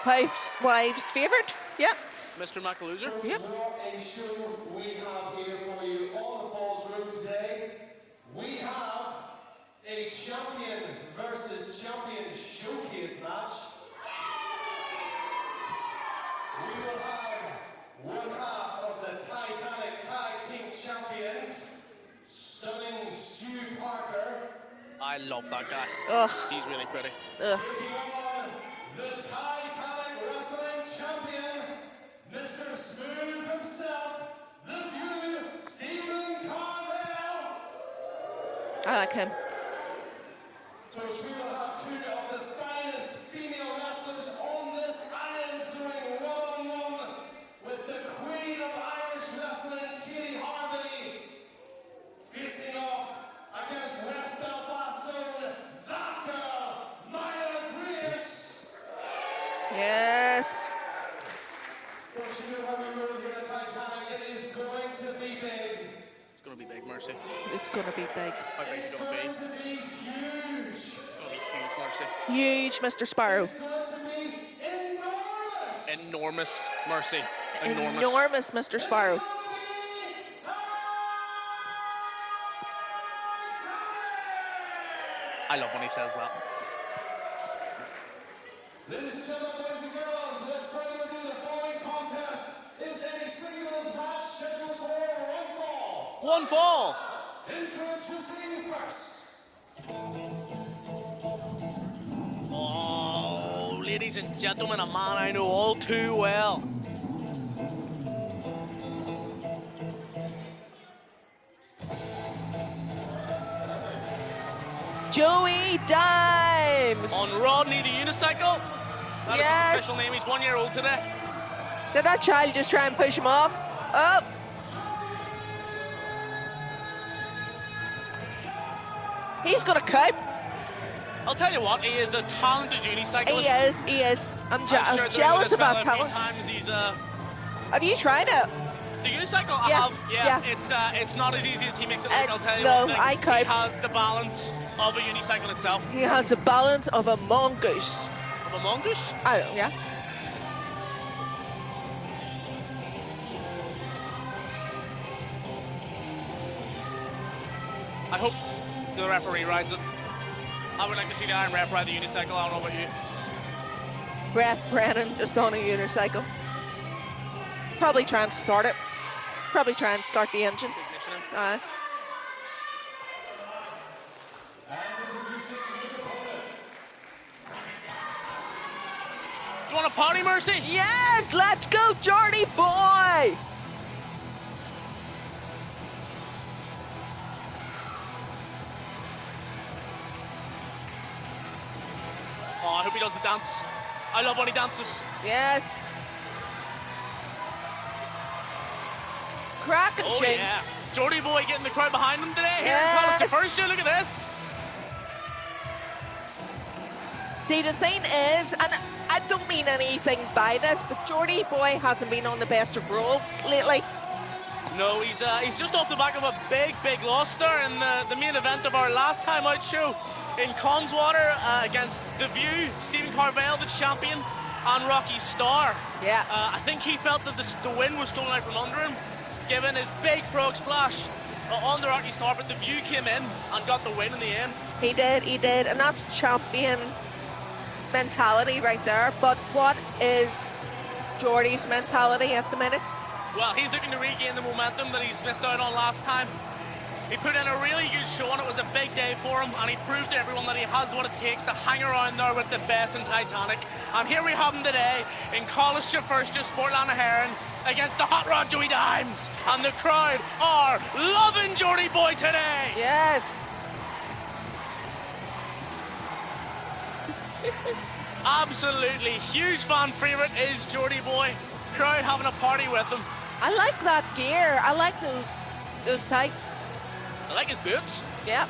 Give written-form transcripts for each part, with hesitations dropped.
Wives' favourite. Yep. Mr. McAloser. Yep. What a show we have here for you on the Falls Room today. We have a champion versus champion showcase match. We will have one half of the Titanic Tag Team Champions, stunning Stu Parker. I love that guy. Ugh. He's really pretty. Ugh. Taking on the Titanic Wrestling Champion, Mr. Smooth himself, the View, Stephen Carvell. I like him. So we will have two of the finest female wrestlers on this island doing one-on-one with the Queen of Irish Wrestling, Katie Harvey, facing off against West Belfast own that girl, Maya Grace. Yes. Don't you know how we roll here at Titanic? It is going to be big. It's going to be big, Mercy. It's gonna be big. How big is it It's going to be? going to be huge. It's going to be huge, Mercy. Huge, Mr. Sparrow. It's going to be enormous. Enormous, Mercy. Enormous. Enormous, Mr. Sparrow. I love when he says that. Ladies and gentlemen, boys and girls, without further ado, the following contest is a singles match scheduled for one fall. One fall. Introducing first. Oh, ladies and gentlemen, a man I know all too well. Joey Dimes. On Rodney the unicycle. That is Yes. his official name. He's 1 year old today. Did that child just try and push him off? Oh. He's gonna cope. I'll tell you what, he is a talented unicyclist. He is. I'm I'm sure jealous that this about fella, a few talent. times he's Have you tried it? the unicycle I Yeah, have, yeah. it's not as easy as he makes it look. I'll It's- tell you no, one thing. I He coped. has the balance of a unicycle itself. He has the balance of a mongoose. Of a mongoose? Oh, yeah. I hope the referee rides it. I would like to see the Iron Ref ride the unicycle. I don't know about you. Ref Brennan just on a unicycle. Probably try and start it. Probably try and start the engine. Ignition in. Do you want a potty, Mercy? Yes, let's go, Jordy boy! Oh, I hope he does the dance. I love when he dances. Yes. Cracking Oh, tune. yeah. Jordy boy getting the crowd behind him today. Here in Yes. Collister First Year, look at this. See, the thing is, and I don't mean anything by this, but Jordy boy hasn't been on the best of rolls lately. No, he's just off the back of a big loss there in the main event of our last time out show in Conswater against The View, Stephen Carvell, the champion, and Rocky Star. Yeah. I think he felt that the win was stolen out from under him, given his big frog splash on the Rocky Star, but The View came in and got the win in the end. He did, and that's champion mentality right there. But what is Jordy's mentality at the minute? Well, he's looking to regain the momentum that he's missed out on last time. He put in a really good show and it was a big day for him, and he proved to everyone that he has what it takes to hang around there with the best in Titanic. And here we have him today in Collister First Year Spórtlann hÉireann against the hot rod Joey Dimes. And the crowd are loving Jordy boy today. Yes. Absolutely huge fan favourite is Jordy boy. Crowd having a party with him. I like that gear. I like those tights. I like his boots. Yep.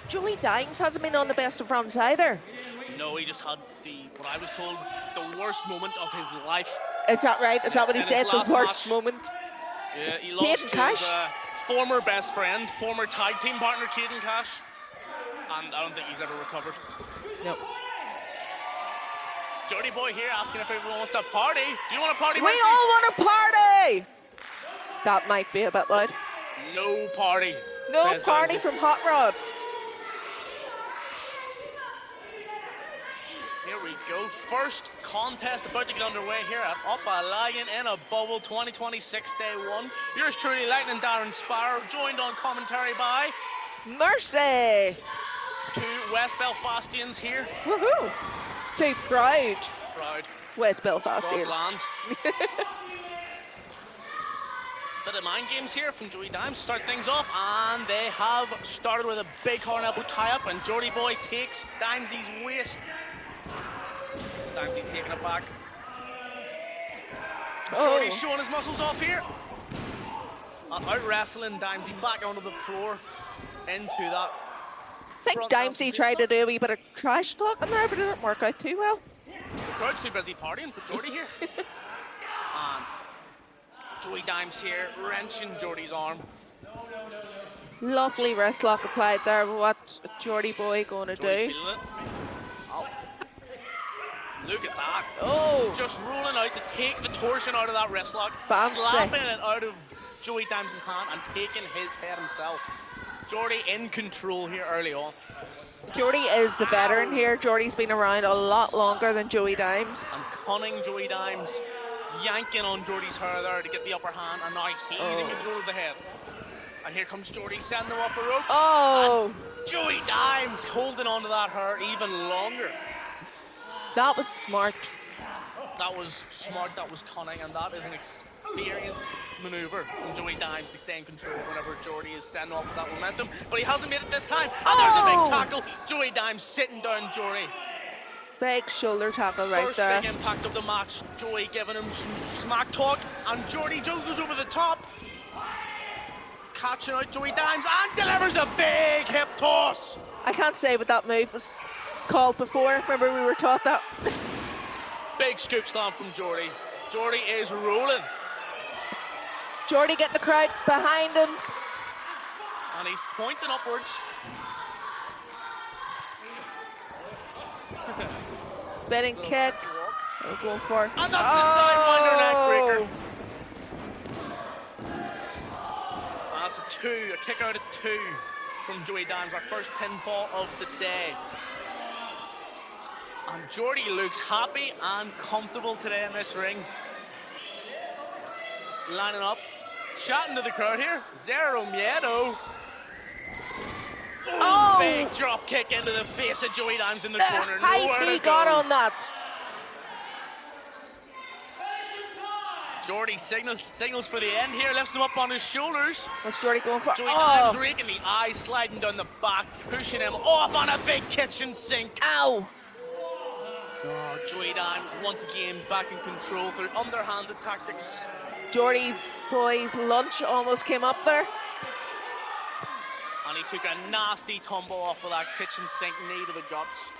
Joey Dimes hasn't been on the best of runs either. No, he just had what I was told, the worst moment of his life. Is that right? Is that what he In his said? The last worst match. moment? Yeah, he Caden lost to Cash? his former best friend, former tag team partner, Caden Cash. And I don't think he's ever recovered. No. Jody Boy here asking if everyone wants to party. Do you want to party, We Mercy? all want to party! That might be a bit loud. No party. No says party Downsy. from Hot Rod. Here we go. First contest about to get underway here at Up by Lagan in a Bubble 2026 Day 1. Yours truly, Lightning Darren Sparrow, joined on commentary by Mercy! two West Belfastians here. Woohoo! Too proud. Proud. West Belfastians. Spórtlann. Bit of mind games here from Joey Dimes. Start things off, and they have started with a big horn elbow tie-up, and Jordy Boy takes Dimesy's waist. Dimesy taking it back. Jordy's showing his muscles off here. And out wrestling Dimesy back onto the floor into that. I think Dimesy tried to do a wee bit of trash talk in there, but it didn't work out too well. The crowd's too busy partying for Jordy here. And Joey Dimes here wrenching Jordy's arm. Lovely wrist lock applied there. What Jordy Boy going to Jordy's do? feeling it. Oh. Look at that. Oh, Just rolling out to take the torsion out of that wrist lock. Fancy. Slapping it out of Joey Dimes' hand and taking his head himself. Jordy in control here early on. Jordy is the veteran here. Jordy's been around a lot longer than Joey Dimes. And cunning Joey Dimes yanking on Jordy's hair there to get the upper hand, and now he's in control of the head. And here comes Jordy sending him off the ropes. Oh, And Joey Dimes holding on to that hair even longer. that was smart. That was smart, that was cunning, and that is an experienced maneuver from Joey Dimes to stay in control whenever Jordy is sending off with that momentum. But he hasn't made it this time. And there's a big tackle. Joey Dimes sitting down Jordy. Big shoulder tackle right First there. big impact of the match. Joey giving him some smack talk, and Jordy goes over the top. Catching out Joey Dimes and delivers a big hip toss. I can't say what that move was called before. Remember we were taught that. Big scoop slam from Jordy. Jordy is rolling. Jordy getting the crowd behind him. And he's pointing upwards. Spinning kick. We're going for. And that's the sidewinder neck breaker. And that's a kick out at 2 from Joey Dimes, our first pinfall of the day. And Jordy looks happy and comfortable today in this ring. Lining up, chatting to the crowd here. Zero Miedo. Oh! Big drop kick into the face of Joey Dimes in the corner. Height Nowhere he to got go. on that. Jordy signals for the end here, lifts him up on his shoulders. What's Jordy going for? Joey Dimes Oh! raking the eyes, sliding down the back, pushing him off on a big kitchen sink. Ow! Oh, Joey Dimes once again back in control through underhanded tactics. Jordy's boy's lunch almost came up there. And he took a nasty tumble off of that kitchen sink knee to the guts.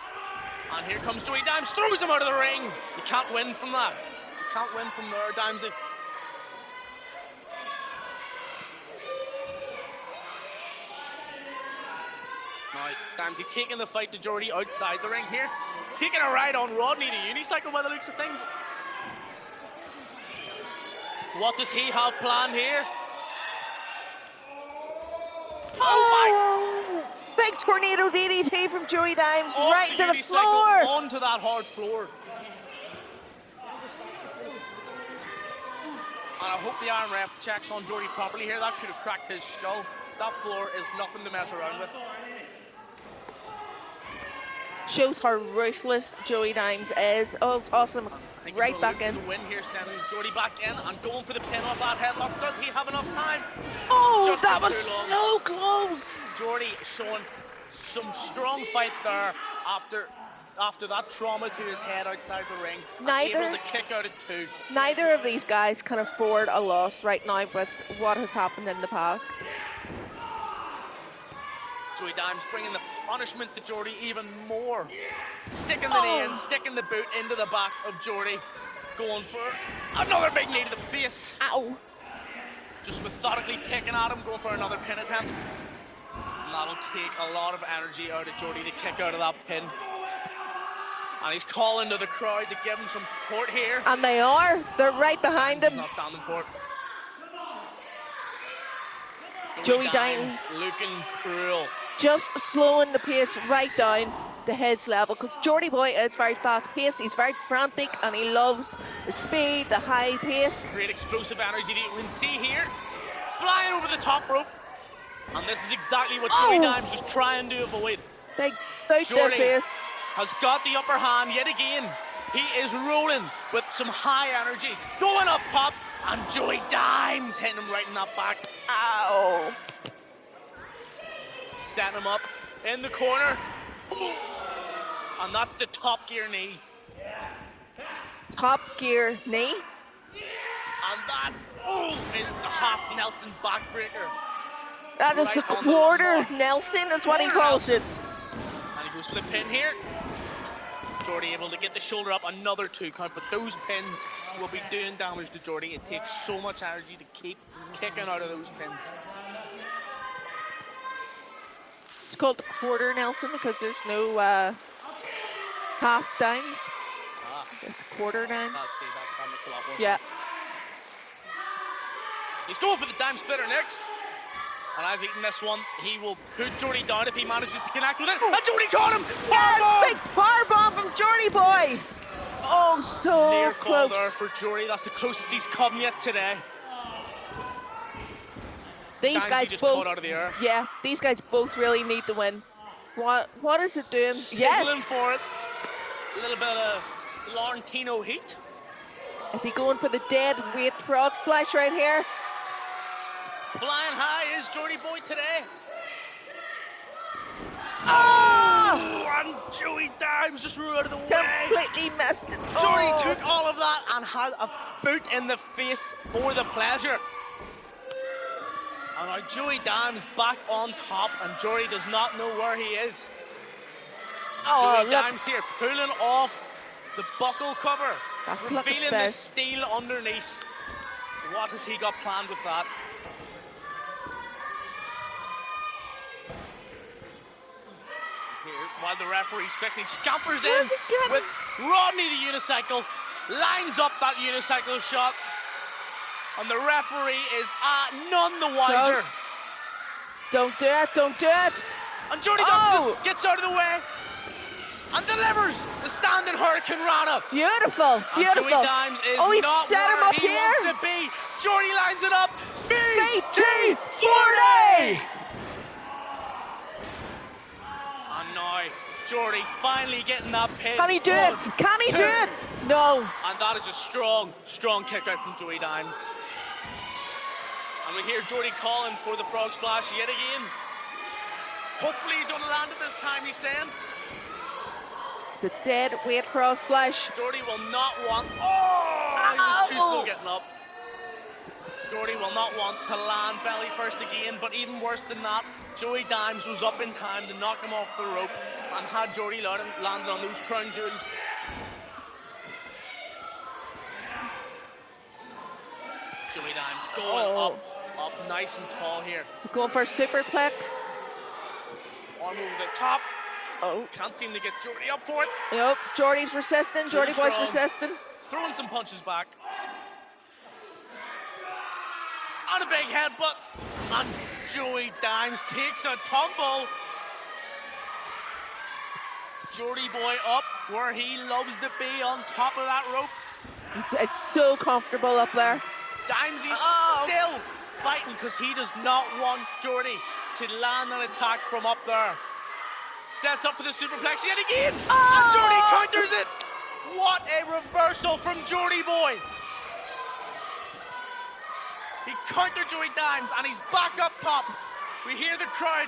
And here comes Joey Dimes, throws him out of the ring. You can't win from that. You can't win from there, Dimesy. Now, Dimesy taking the fight to Jordy outside the ring here. Taking a ride on Rodney, the unicycle by the looks of things. What does he have planned here? Oh! Big tornado DDT from Joey Dimes Off right to the unicycle floor. onto that hard floor. And I hope the Iron Ref checks on Jordy properly here. That could have cracked his skull. That floor is nothing to mess around with. Shows how ruthless Joey Dimes is. Oh, awesome. I think Right he's back gonna in. look for the win here, sending Jordy back in and going for the pin off that headlock. Does he have enough time? Oh, Just that been was too long. so close. Jordy showing some strong fight there after that trauma to his head outside the ring. And Neither- able to kick out at 2. Neither of these guys can afford a loss right now with what has happened in the past. Joey Dimes bringing the punishment to Jordy even more. Sticking the knee in, sticking the boot into the back of Jordy. Going for another big knee to the face. Ow. Just methodically picking at him, going for another pin attempt. And that'll take a lot of energy out of Jordy to kick out of that pin. And he's calling to the crowd to give him some support here. And they are. They're right behind He's him. not standing for it. Joey Dimes looking cruel. just slowing the pace right down to his level, because Geordie Boy is very fast paced, he's very frantic, and he loves the speed, the high pace. Great explosive energy that you can see here. Flying over the top rope. And this is exactly what Joey Dimes was trying to avoid. Big boot to the Geordie face. has got the upper hand yet again. He is rolling with some high energy. Going up top, and Joey Dimes hitting him right in that back. Ow. Setting him up in the corner. And that's the Top Gear knee. Top Gear knee. And that is the half Nelson backbreaker. That is Right the on the quarter mark. Nelson, is what he Quarter calls Nelson. it. And he goes for the pin here. Geordie able to get the shoulder up, another 2 count, but those pins will be doing damage to Geordie. It takes so much energy to keep kicking out of those pins. It's called the quarter Nelson because there's no half dimes. It's quarter dime. I'll see, that makes a lot more Yeah. sense. He's going for the dime splitter next. And I've eaten this one. He will put Geordie down if he manages to connect with it. And Geordie caught him! Yes, big power bomb from Geordie Boy. Oh, so Near fall close. there for Geordie. That's the closest he's come yet today. These Dimes he guys just both, caught out of the air. yeah, these guys both really need to win. What is it doing? Signaling Yes. for it. A little bit of Laurentino heat. Is he going for the dead weight frog splash right here? Flying high is Geordie Boy today. Oh! And Joey Dimes just ruled out of the way. Completely missed it. Geordie Oh. took all of that and had a boot in the face for the pleasure. And now Joey Dimes back on top, and Geordie does not know where he is. Oh, Joey look. Dimes here pulling off the buckle cover, Look at revealing the this. steel underneath. What has he got planned with that? Here, while the referee's fixing, scampers in Where's he getting? with Rodney the unicycle, lines up that unicycle shot, and the referee is none the wiser. Don't do it, don't do it. And Johnny Oh! Dawson gets out of the way and delivers the standing Hurricane Rana. Beautiful, And beautiful. Joey Dimes is Oh, he not set him where up he here. wants to be. Jordy lines it up. BT40! And now Jordy finally getting that pin. Can he do One, it? Can he do two. it? No. And that is a strong, strong kick out from Joey Dimes. And we hear Jordy calling for the frog splash yet again. Hopefully he's going to land it this time, he's saying. It's a dead weight frog splash. Jordy will not want... Oh! He was too slow getting up. Jordy will not want to land belly first again, but even worse than that, Joey Dimes was up in time to knock him off the rope and had Jordy landed on those crown jewels. Joey Dimes going up nice and tall here. So going for a superplex. Arm over the top. Oh. Can't seem to get Jordy up for it. Yep, Jordy's resisting. Jordy Boy's strong. resisting. Throwing some punches back. And a big headbutt. And Joey Dimes takes a tumble. Jordy Boy up where he loves to be on top of that rope. It's so comfortable up there. Dimes is still fighting because he does not want Jordy to land an attack from up there. Sets up for the superplex yet again. And Jordy counters it. What a reversal from Jordy Boy. He countered Joey Dimes and he's back up top. We hear the crowd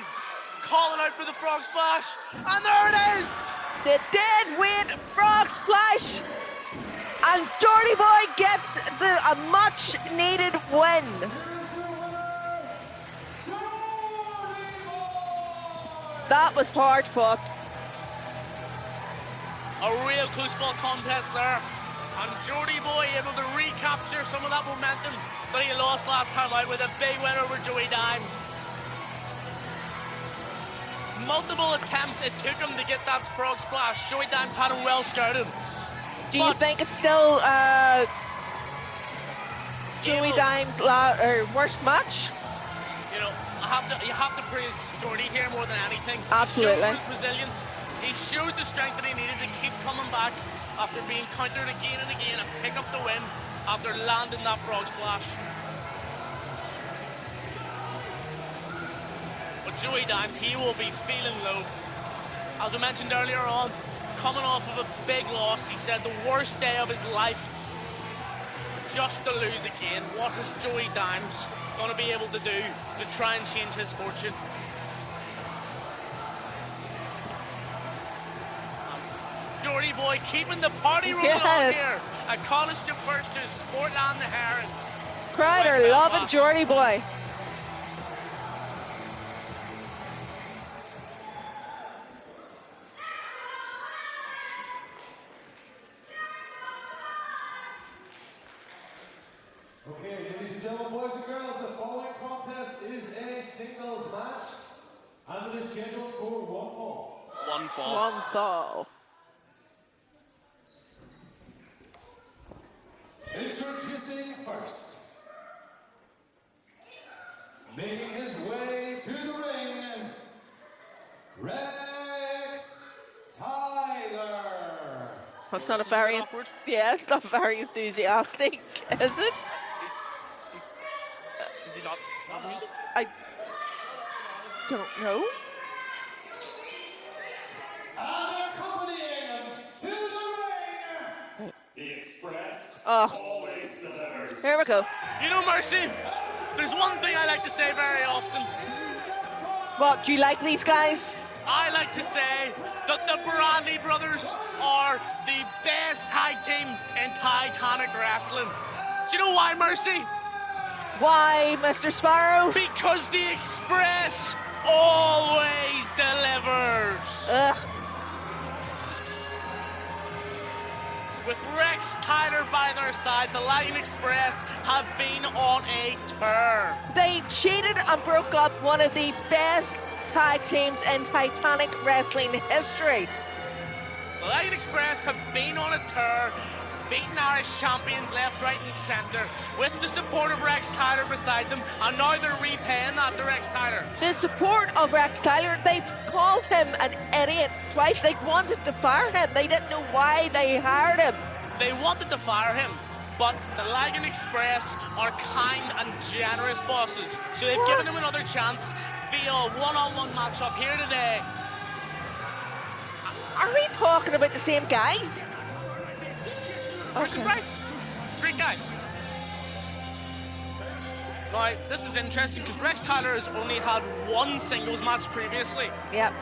calling out for the frog splash. And there it is. The dead weight frog splash. And Jordy Boy gets a much needed win. That was hard fought. A real close fought contest there. And Jordy Boy able to recapture some of that momentum that he lost last time out with a big win over Joey Dimes. multiple attempts it took him to get that frog splash. Joey Dimes had him well scouted. Do you think it's still Joey Dimes' worst match? You know, you have to praise Jordy here more than anything. Absolutely. He showed his resilience. He showed the strength that he needed to keep coming back after being countered again and again and pick up the win after landing that frog splash. But Joey Dimes, he will be feeling low. As I mentioned earlier on, coming off of a big loss, he said the worst day of his life. Just to lose again. What is Joey Dimes going to be able to do to try and change his fortune? Jordy boy keeping the party rolling on here at College to First to Spórtlann the hÉireann. Crowd are loving Jordy boy. Okay, ladies and gentlemen, boys and girls, the following contest is a singles match, and it is scheduled for one fall. One fall. One fall. Introducing first, making his way to the ring, Rex Tyler. That's not a This is very, awkward. yeah, it's not very enthusiastic, is it? Does he not have music? I don't know. And accompanying to the ring, the Express Oh. always delivers. Here we go. You know, Mercy, there's one thing I like to say very often. What, do you like these guys? I like to say that the Brandy brothers are the best tag team in Titanic wrestling. Do you know why, Mercy? Why, Mr. Sparrow? Because the Express always delivers. Ugh. With Rex Tyler by their side, the Lagan Express have been on a tear. They cheated and broke up one of the best tag teams in Titanic wrestling history. The Lagan Express have been on a tear, beating Irish champions left, right and centre with the support of Rex Tyler beside them, and now they're repaying that to Rex Tyler. The support of Rex Tyler, they've called him an idiot twice. They wanted to fire him. They didn't know why they hired him. They wanted to fire him, but the Lagan Express are kind and generous bosses, so they've given him another chance via a one-on-one matchup here today. Are we talking about the same guys? First and Price. Great guys. Now, this is interesting because Rex Tyler has only had one singles match previously, Yep.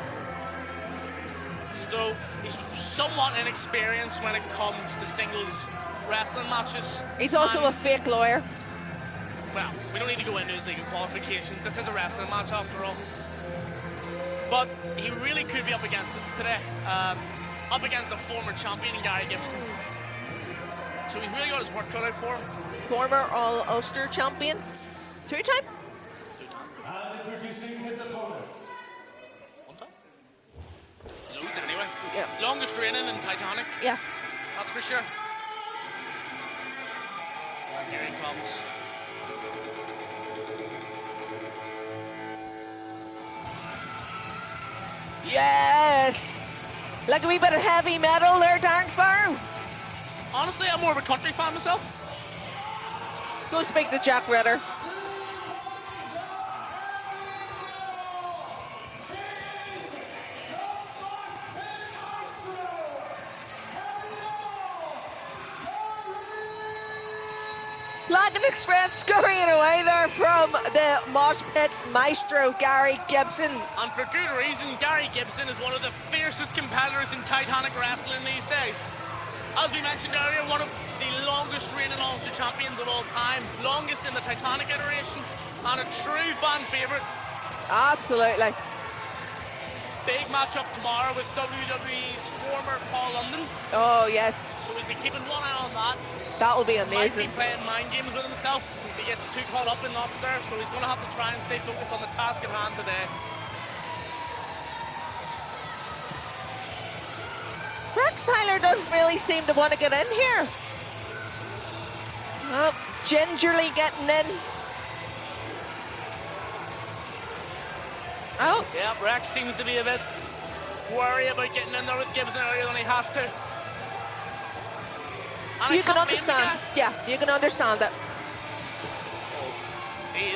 so he's somewhat inexperienced when it comes to singles wrestling matches. He's also a And, fake lawyer. well, we don't need to go into his legal qualifications. This is a wrestling match after all. But he really could be up against it today. Up against a former champion in Gary Gibson. So he's really got his work cut out for him. Former All-Ulster champion. Two-time? And introducing his opponent, One time? Loads anyway. Yeah. Longest reigning in Titanic, Yeah. that's for sure. And here he comes. Yes! Like a wee bit of heavy metal there, Darren Sparrow. Honestly, I'm more of a country fan myself. Go speak to Jack Ritter. Lagan Express scurrying away there from the mosh pit maestro, Gary Gibson. And for good reason, Gary Gibson is one of the fiercest competitors in Titanic wrestling these days. As we mentioned earlier, one of the longest reigning Ulster champions of all time, longest in the Titanic iteration, and a true fan favourite. Absolutely. Big matchup tomorrow with WWE's former Paul London, Oh, yes. so we'll be keeping one eye on that. That will be Might be amazing. playing mind games with himself if he gets too caught up in knots there, so he's going to have to try and stay focused on the task at hand today. Rex Tyler doesn't really seem to want to get in here. Oh, gingerly getting in. Oh, Yeah, Rex seems to be a bit worried about getting in there with Gibson earlier than he has to. And you can understand. Yeah, you can understand it. He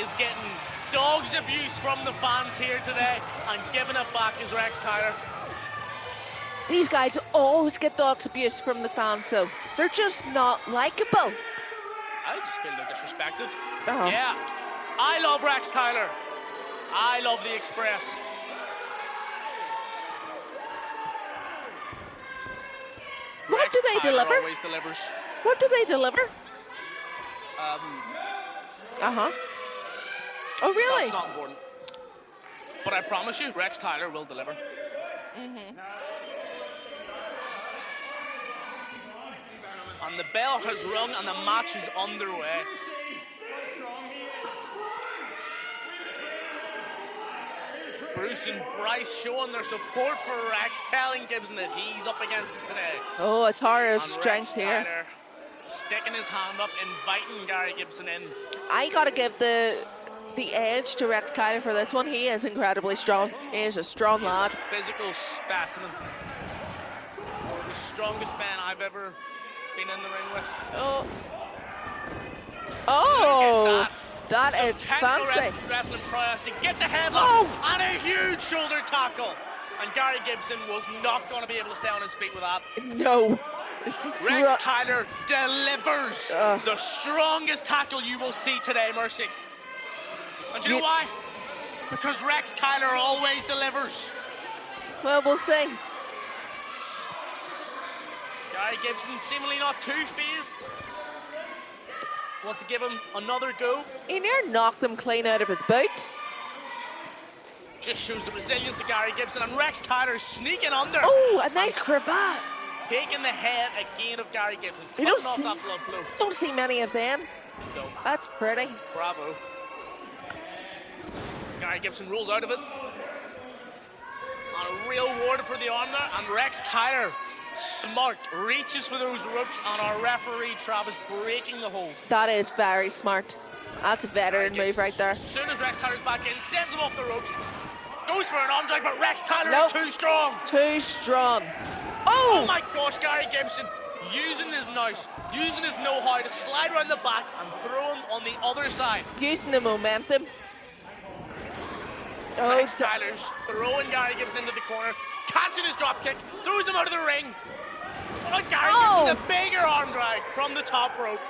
is getting dog's abuse from the fans here today, and giving it back is Rex Tyler. These guys always get dog's abuse from the fans, so they're just not likable. I just feel they're disrespected. Oh. Yeah, I love Rex Tyler. I love the Express. What Rex do they Tyler deliver? always delivers. What do they deliver? Oh, really? That's not important. But I promise you, Rex Tyler will deliver. And the bell has rung and the match is underway. Bruce and Bryce showing their support for Rex, telling Gibson that he's up against it today. Oh, it's hard And strength Rex here. Tyler sticking his hand up, inviting Gary Gibson in. I gotta give the edge to Rex Tyler for this one. He is incredibly strong. He is a strong He's lad. a physical specimen. The strongest man I've ever been in the ring with. Oh. Oh, Look at that Some is technical fancy. wrestling prowess to get the headlock Oh. and a huge shoulder tackle. And Gary Gibson was not going to be able to stay on his feet with that. No. Rex Tyler delivers the strongest tackle you will see today, Mercy. And do you know why? Because Rex Tyler always delivers. Well, we'll see. Gary Gibson seemingly not too phased. Wants to give him another go. He near knocked him clean out of his boots. Just shows the resilience of Gary Gibson, and Rex Tyler sneaking under. Oh, a nice cravat. Taking the head again of Gary Gibson. You Cutting don't off see- that blood flow. Don't see many of them. No. That's pretty. Bravo. Gary Gibson rolls out of it. On a real warden for the arm there, and Rex Tyler, smart, reaches for those ropes, and our referee Travis breaking the hold. That is very smart. That's a veteran Gary move right Gibson, there. As soon as Rex Tyler's back in, sends him off the ropes, goes for an arm drag, but Rex Tyler Nope. is too strong. Too strong. Oh Oh! my gosh, Gary Gibson using his nous, using his know-how to slide around the back and throw him on the other side. Using the momentum. Oh, Rex Tyler's throwing Gary Gibson into the corner, catching his drop kick, throws him out of the ring. Oh, Gary Gibson, the bigger arm drag from the top rope.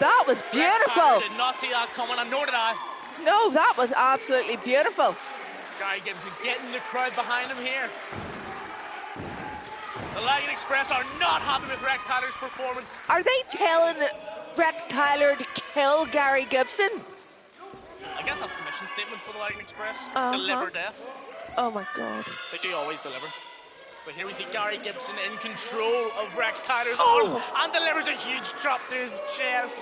that was Rex beautiful. Tyler did not see that coming, and nor did I. No, that was absolutely beautiful. Gary Gibson getting the crowd behind him here. The Lagan Express are not happy with Rex Tyler's performance. Are they telling Rex Tyler to kill Gary Gibson? I guess that's the mission statement for the Lagan Express. Uh-huh. Deliver death. Oh my God. They do always deliver. But here we see Gary Gibson in control of Rex Tyler's Oh. arms and delivers a huge drop to his chest.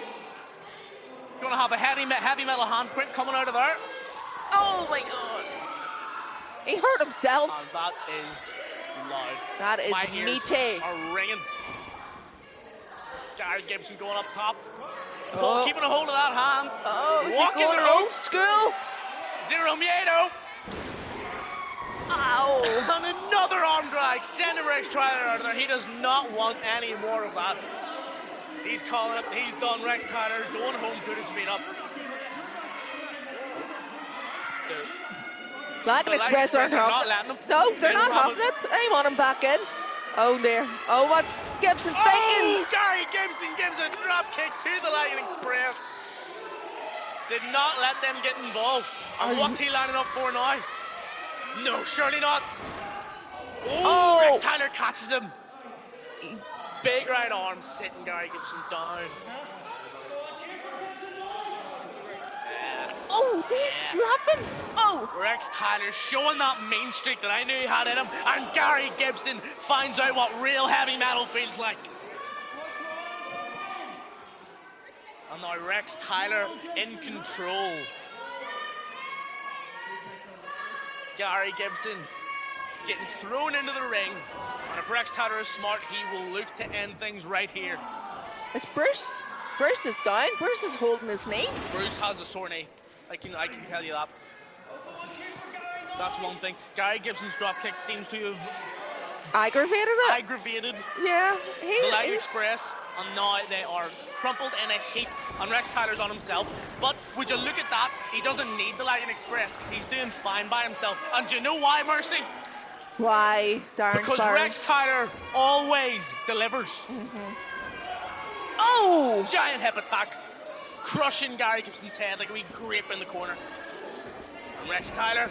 Gonna have a heavy metal handprint coming out of there. Oh my God. He hurt himself. And that is loud. That is My ears meaty. are ringing. Gary Gibson going up top. Oh. Keeping a hold of that hand. Oh, is Walking he going the old ropes. school? Zero Miedo. Ow. And another arm drag. Sending Rex Tyler out of there. He does not want any more of that. He's calling it. He's done. Rex Tyler going home, put his feet up. Lagan Express aren't are not having letting it. him. No, they're They not don't have having it. They want him back in. Oh dear. Oh, what's Gibson Oh, thinking? Gary Gibson gives a drop kick to the Lagan Express. Did not let them get involved. And what's he lining up for now? No, surely not. Oh, Rex Tyler catches him. Big right arm sitting Gary Gibson down. Oh, did he slap him? Oh. Rex Tyler showing that mean streak that I knew he had in him, and Gary Gibson finds out what real heavy metal feels like. And now Rex Tyler in control. Gary Gibson getting thrown into the ring. And if Rex Tyler is smart, he will look to end things right here. It's Bruce. Bruce is down. Bruce is holding his knee. Bruce has a sore knee. I can tell you that. That's one thing. Gary Gibson's drop kick seems to have Aggravated. Yeah. The Lagan Express, and now they are crumpled in a heap, and Rex Tyler's on himself. But would you look at that? He doesn't need the Lagan Express. He's doing fine by himself. And do you know why, Mercy? Why, Darren Because Sparrow? Rex Tyler always delivers. Oh! Giant hip attack, crushing Gary Gibson's head like a wee grape in the corner. And Rex Tyler,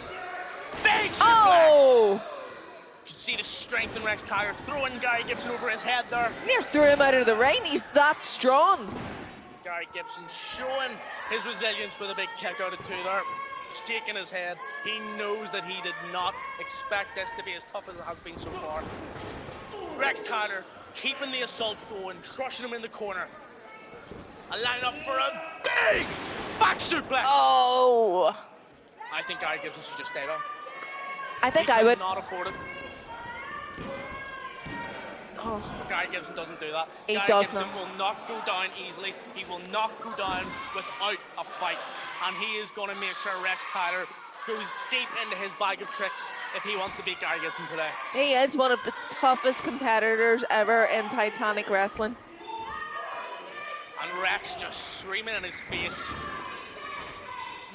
big suplex! Oh! You can see the strength in Rex Tyler, throwing Gary Gibson over his head there. Near threw him out of the ring. He's that strong. Gary Gibson showing his resilience with a big kick out of two there, shaking his head. He knows that he did not expect this to be as tough as it has been so far. Rex Tyler keeping the assault going, crushing him in the corner. And lining up for a big back suplex. Oh! I think Gary Gibson should just stay on. I think He I would. cannot afford it. Oh. Gary Gibson doesn't do that. He Gary does Gibson not. will not go down easily. He will not go down without a fight. And he is going to make sure Rex Tyler goes deep into his bag of tricks if he wants to beat Gary Gibson today. He is one of the toughest competitors ever in Titanic wrestling. And Rex just screaming in his face,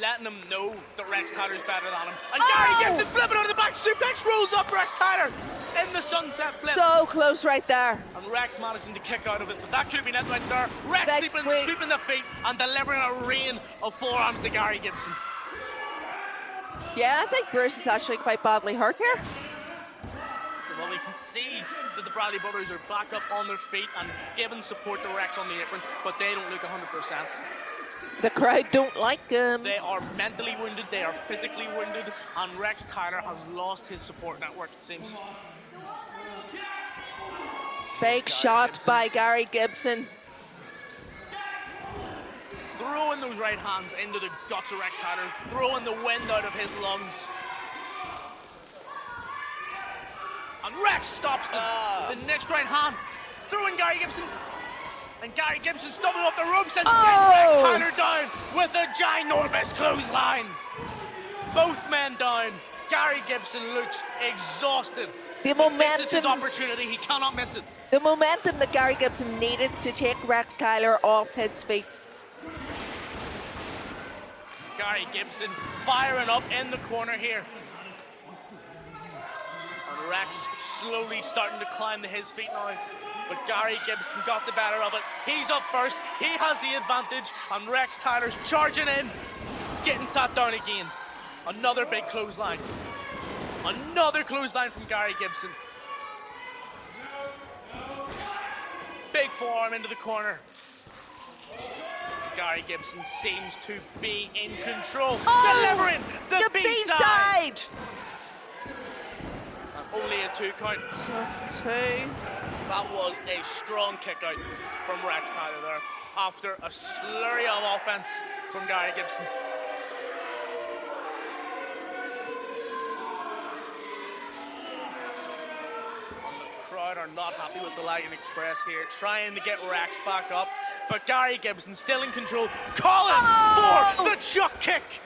letting him know that Rex Tyler's better than him. And Gary Gibson flipping out of the back suplex, rolls up Rex Tyler in the sunset flip. So close right there. And Rex managing to kick out of it, but that could have been it right there. Rex Big sweeping the feet and delivering a rain of forearms to Gary Gibson. Yeah, I think Bruce is actually quite badly hurt here. Well, we can see that the Bradley brothers are back up on their feet and giving support to Rex on the apron, but they don't look 100%. The crowd don't like him. They are mentally wounded, they are physically wounded, and Rex Tyler has lost his support network, it seems. Big shot by Gary Gibson. Throwing those right hands into the guts of Rex Tyler, throwing the wind out of his lungs. And Rex stops the next right hand, throwing Gary Gibson. And Gary Gibson stumbling off the ropes and sends Rex Tyler down with a ginormous clothesline. Both men down. Gary Gibson looks exhausted. This is his opportunity, he cannot miss it. The momentum that Gary Gibson needed to take Rex Tyler off his feet. Gary Gibson firing up in the corner here. And Rex slowly starting to climb to his feet now. But Gary Gibson got the better of it. He's up first, he has the advantage, and Rex Tyler's charging in, getting sat down again. Another big clothesline. Another clothesline from Gary Gibson. Big forearm into the corner. Gary Gibson seems to be in control. Delivering the B-side. And only a 2 count. Just 2. That was a strong kick out from Rex Tyler there after a slurry of offense from Gary Gibson. Crowd are not happy with the Lagan Express here, trying to get Rex back up, but Gary Gibson still in control, calling for the Chuck kick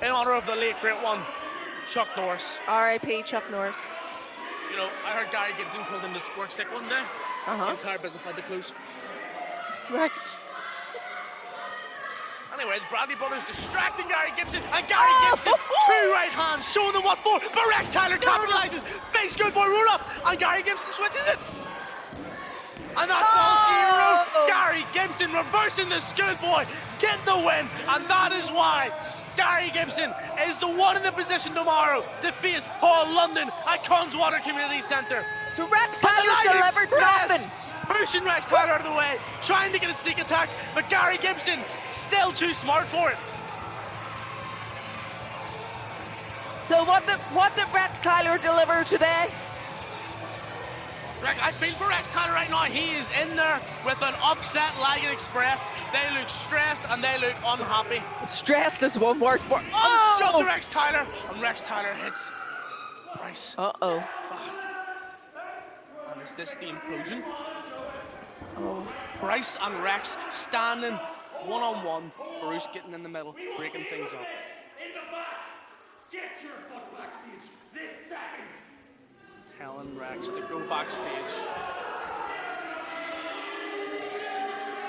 in honor of the late great one, Chuck Norris. R.I.P. Chuck Norris. You know, I heard Gary Gibson called him the work sick one day. The entire business had to close. Right. Anyway, the Bradley brothers distracting Gary Gibson, and Gary Gibson, 2 right hands, showing them what for, but Rex Tyler capitalizes, big schoolboy roll up, and Gary Gibson switches it. And that's all she wrote. Gary Gibson reversing the schoolboy, getting the win, and that is why Gary Gibson is the one in the position tomorrow to face Paul London at Connswater Community Centre. So Rex Tyler delivered nothing. Pushing Rex Tyler out of the way, trying to get a sneak attack, but Gary Gibson still too smart for it. So what did Rex Tyler deliver today? I feel for Rex Tyler right now. He is in there with an upset Lagan Express. They look stressed and they look unhappy. Stressed is one word for Shot to Rex Tyler, and Rex Tyler hits Bryce Uh-oh. back. And is this the implosion? Oh. Bryce and Rex standing one-on-one. Bruce getting in the middle, breaking things up. In the back! Get your butt backstage this second! Telling Rex to go backstage.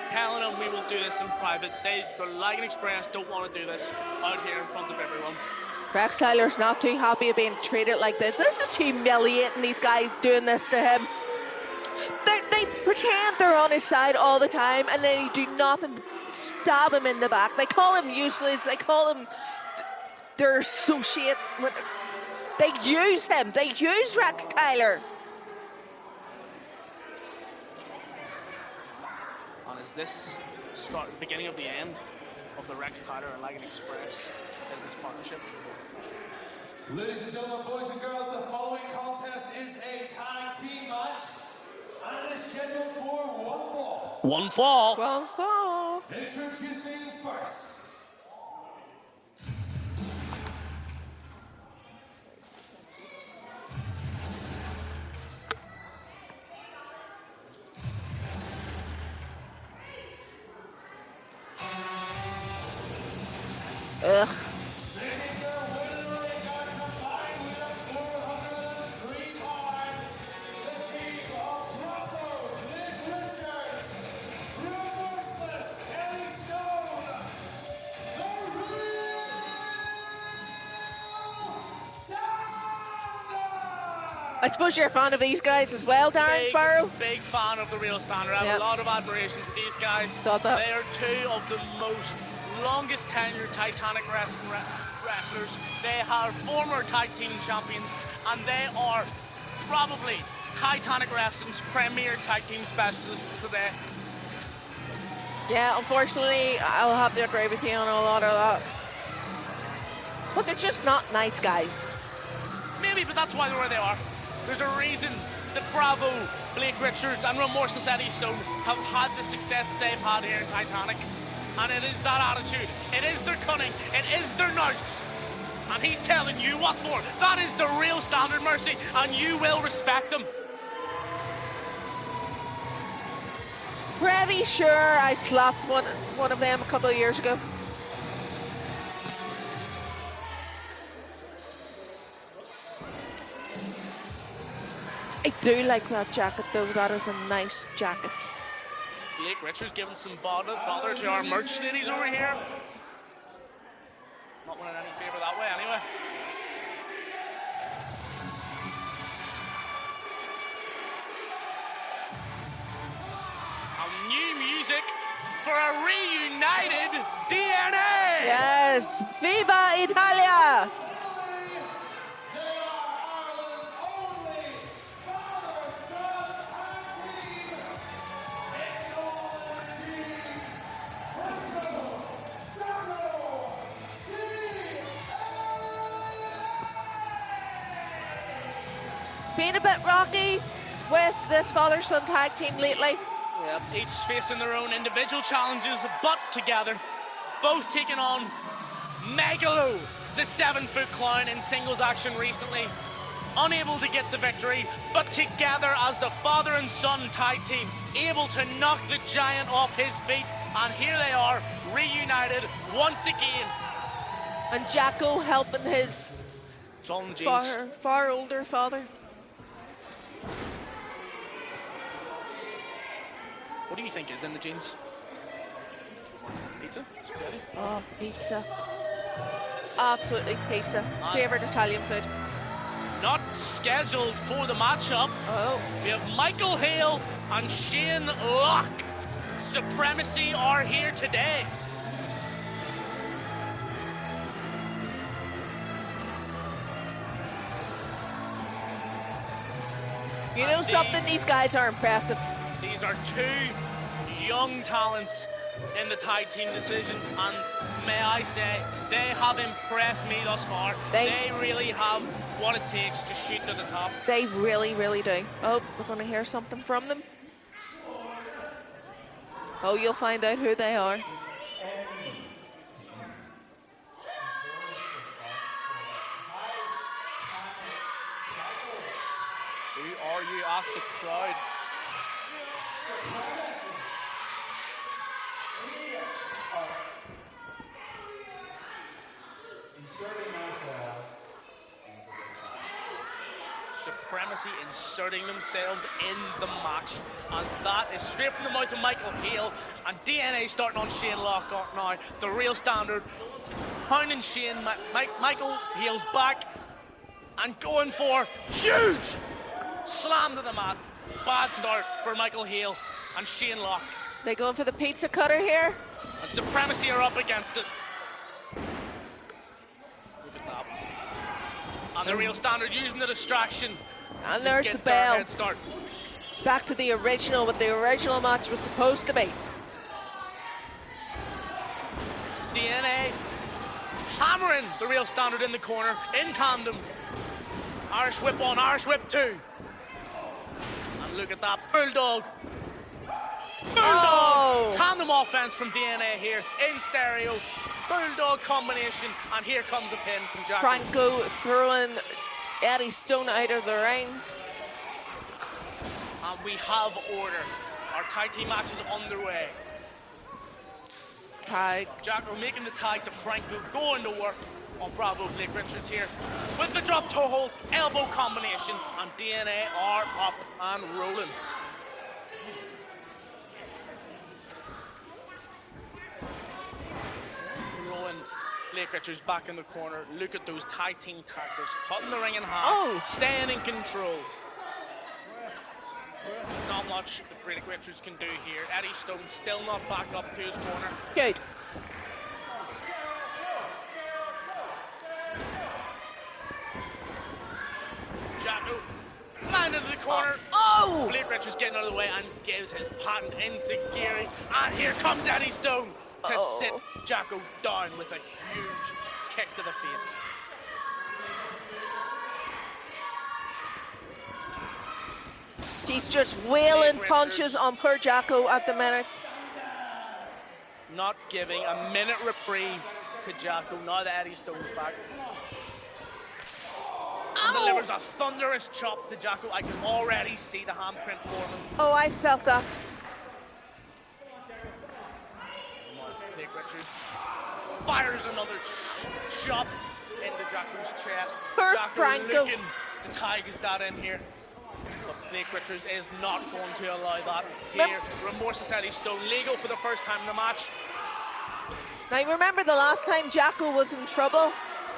Telling him we will do this in private. The Lagan Express don't want to do this out here in front of everyone. Rex Tyler's not too happy of being treated like this. This is humiliating, these guys doing this to him. They pretend they're on his side all the time, and then they do nothing but stab him in the back. They call him useless. They call him their associate. They use him. They use Rex Tyler. And is this beginning of the end of the Rex Tyler and Lagan Express business partnership? Ladies and gentlemen, boys and girls, the following contest is a tag team match, and it is scheduled for one fall. One fall. Well, so. Introducing first. Ugh. I suppose you're a fan of these guys as well, Darren Sparrow? Big fan of the Real Standard. I have Yep. a lot of admiration for these guys. Thought that. They are two of the most longest tenured Titanic wrestlers. They are former tag team champions, and they are probably Titanic Wrestling's premier tag team specialists today. Yeah, unfortunately, I'll have to agree with you on a lot of that. But they're just not nice guys. Maybe, but that's why they're where they are. There's a reason that Bravo, Blake Richards, and Remorseless Eddie Stone have had the success that they've had here in Titanic. And it is that attitude. It is their cunning. It is their nous. And he's telling you what for. That is the Real Standard, Mercy, and you will respect them. Pretty sure I slapped one of them a couple of years ago. I do like that jacket though. That is a nice jacket. Blake Richards giving some bother to our merch ladies over here. Not winning any favour that way anyway. And new music for a reunited DNA. Yes, Viva Italia! Been a bit rocky with this father-son tag team lately. Yep, each facing their own individual challenges, but together, both taking on Megalo, the 7-foot clown in singles action recently. Unable to get the victory, but together as the father and son tag team, able to knock the giant off his feet. And here they are, reunited once again. And Jacko helping his It's all in the jeans. far older father. What do you think is in the jeans? Pizza? Spaghetti? Oh, pizza. Absolutely pizza. Favorite Italian food. Not scheduled for the matchup. Oh. We have Michael Hale and Shane Locke. Supremacy are here today. You know And something? These guys are impressive. These are two young talents in the tag team decision, and may I say, they have impressed me thus far. They really have what it takes to shoot to the top. They really, really do. Oh, we're going to hear something from them. Oh, you'll find out who they are. are you? Ask the crowd. Supremacy inserting themselves in the match, and that is straight from the mouth of Michael Hale. And DNA starting on Shane Lockhart now. The real standard pounding Shane. Michael Hale's back and going for huge slam to the mat. Bad start for Michael Hale and Shane Locke. They going for the pizza cutter here? And Supremacy are up against it. Look at that. And the real standard using the distraction. And there's the bell. Head start. Back to the original, what the original match was supposed to be. DNA hammering the real standard in the corner in tandem. Irish whip 1, Irish whip 2. And look at that bulldog. Bulldog! Tandem offense from DNA here in stereo. Bulldog combination, and here comes a pin from Jack. Franco throwing Eddie Stone out of the ring. And we have order. Our tag team match is underway. Tag. Jacko making the tag to Franco, going to work on Bravo. Blake Richards here with the drop toe hold, elbow combination, and DNA are up and rolling. Throwing Blake Richards back in the corner. Look at those tag team tactics, cutting the ring in half, staying in control. There's not much that Blake Richards can do here. Eddie Stone still not back up to his corner. Good. Jacko flying into the corner. Oh! Blake Richards getting out of the way and gives his patent enziguri. And here comes Eddie Stone to sit Jacko down with a huge kick to the face. He's just wailing punches on poor Jacko at the minute. Not giving a minute reprieve to Jacko now that Eddie Stone's back. And delivers a thunderous chop to Jacko. I can already see the handprint forming. Oh, I felt that. Blake Richards fires another chop into Jacko's chest. Poor Jacko Franco. looking to tie his dad in here. But Blake Richards is not going to allow that. Here, remorseless Eddie Stone, legal for the first time in the match. Now remember the last time Jacko was in trouble,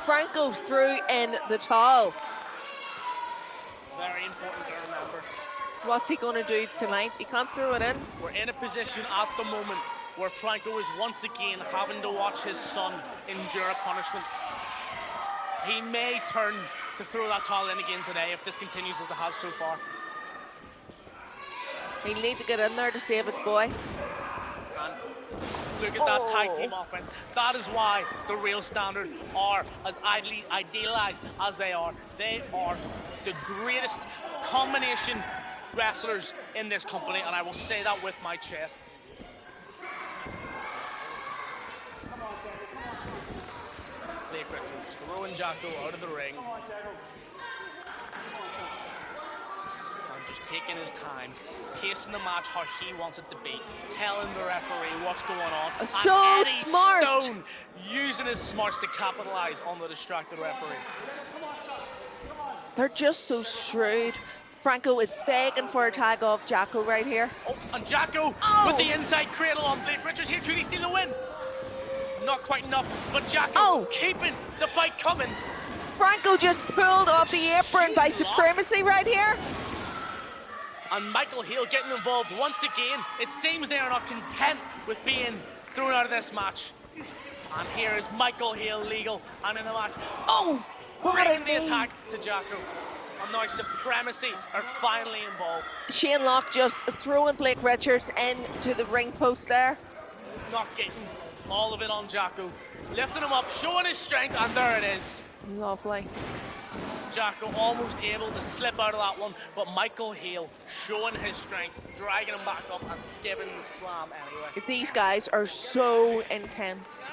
Franco threw in the towel. Very important to remember. What's he going to do tonight? He can't throw it in. We're in a position at the moment where Franco is once again having to watch his son endure a punishment. He may turn to throw that towel in again today if this continues as it has so far. He'll need to get in there to save his boy. And look at that tag team offense. That is why the real standard are as idealized as they are. They are the greatest combination wrestlers in this company, and I will say that with my chest. Blake Richards throwing Jacko out of the ring. And just taking his time, pacing the match how he wants it to be, telling the referee what's going on. So and Eddie smart. Stone using his smarts to capitalize on the distracted referee. They're just so shrewd. Franco is begging for a tag off Jacko right here. Oh, and Jacko with the inside cradle on Blake Richards here. Could he steal the win? Not quite enough, but Jacko keeping the fight coming. Franco just pulled off the apron by Supremacy right here. And Michael Hale getting involved once again. It seems they are not content with being thrown out of this match. And here is Michael Hale legal and in the match. Oh, bringing the attack to Jacko. And now Supremacy are finally involved. Shane Locke just throwing Blake Richards into the ring post there. Not getting all of it on Jacko. Lifting him up, showing his strength, and there it is. Lovely. Jacko almost able to slip out of that one, but Michael Hale showing his strength, dragging him back up and giving the slam anyway. These guys are so intense.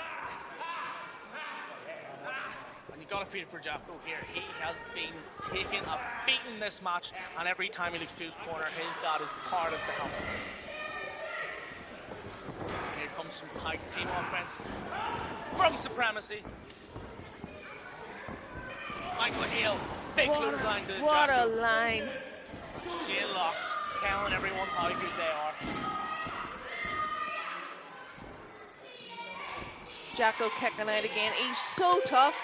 And you got a feel for Jacko here. He has been taking a beating this match, and every time he looks to his corner, his dad is powerless to help him. Here comes some tag team offense from Supremacy. Michael Hale, big clothesline to What a Jacko. line. Shane Locke telling everyone how good they are. Jacko kicking out again. He's so tough.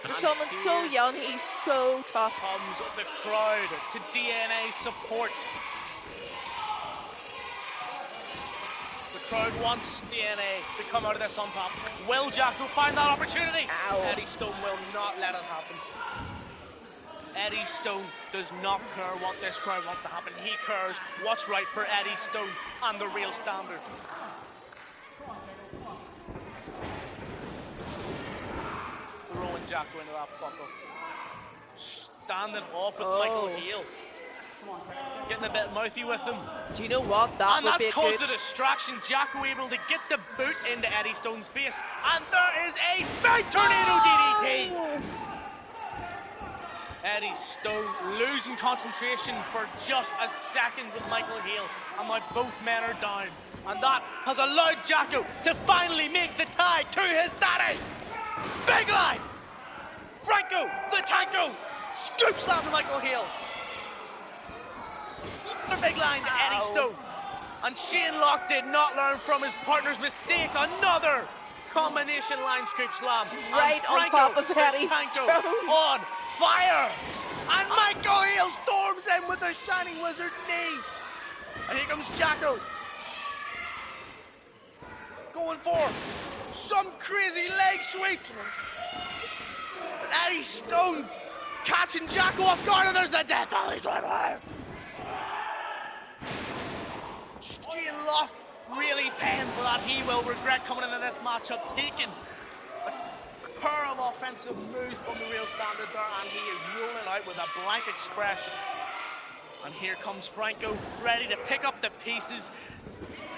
For someone so young, he's so tough. Comes the crowd to DNA support. The crowd wants DNA to come out of this on top. Will Jacko find that opportunity? Ow. Eddie Stone will not let it happen. Eddie Stone does not care what this crowd wants to happen. He cares what's right for Eddie Stone and the real standard. Throwing Jacko into that buckle. Standing off with Michael Hale. Getting a bit mouthy with him. Do you know what? That And would be that's a caused good... a distraction. Jacko able to get the boot into Eddie Stone's face. And there is a big tornado DDT. Eddie Stone losing concentration for just a second with Michael Hale. And now both men are down. And that has allowed Jacko to finally make the tag to his daddy. Big line. Franco, the Tanko, scoop slam to Michael Hale. The big line to Eddie Stone. And Shane Locke did not learn from his partner's mistakes. Another combination line scoop slam. Right and on Franco, top of the Eddie Tanko, Stone. on fire. And Michael Hale storms in with a Shining Wizard knee. And here comes Jacko. Going for some crazy leg sweep. But Eddie Stone catching Jacko off guard, and there's the Death Valley Driver. Shane Locke really paying for that. He will regret coming into this matchup, taking a pair of offensive moves from the real standard there, and he is rolling out with a blank expression. And here comes Franco, ready to pick up the pieces.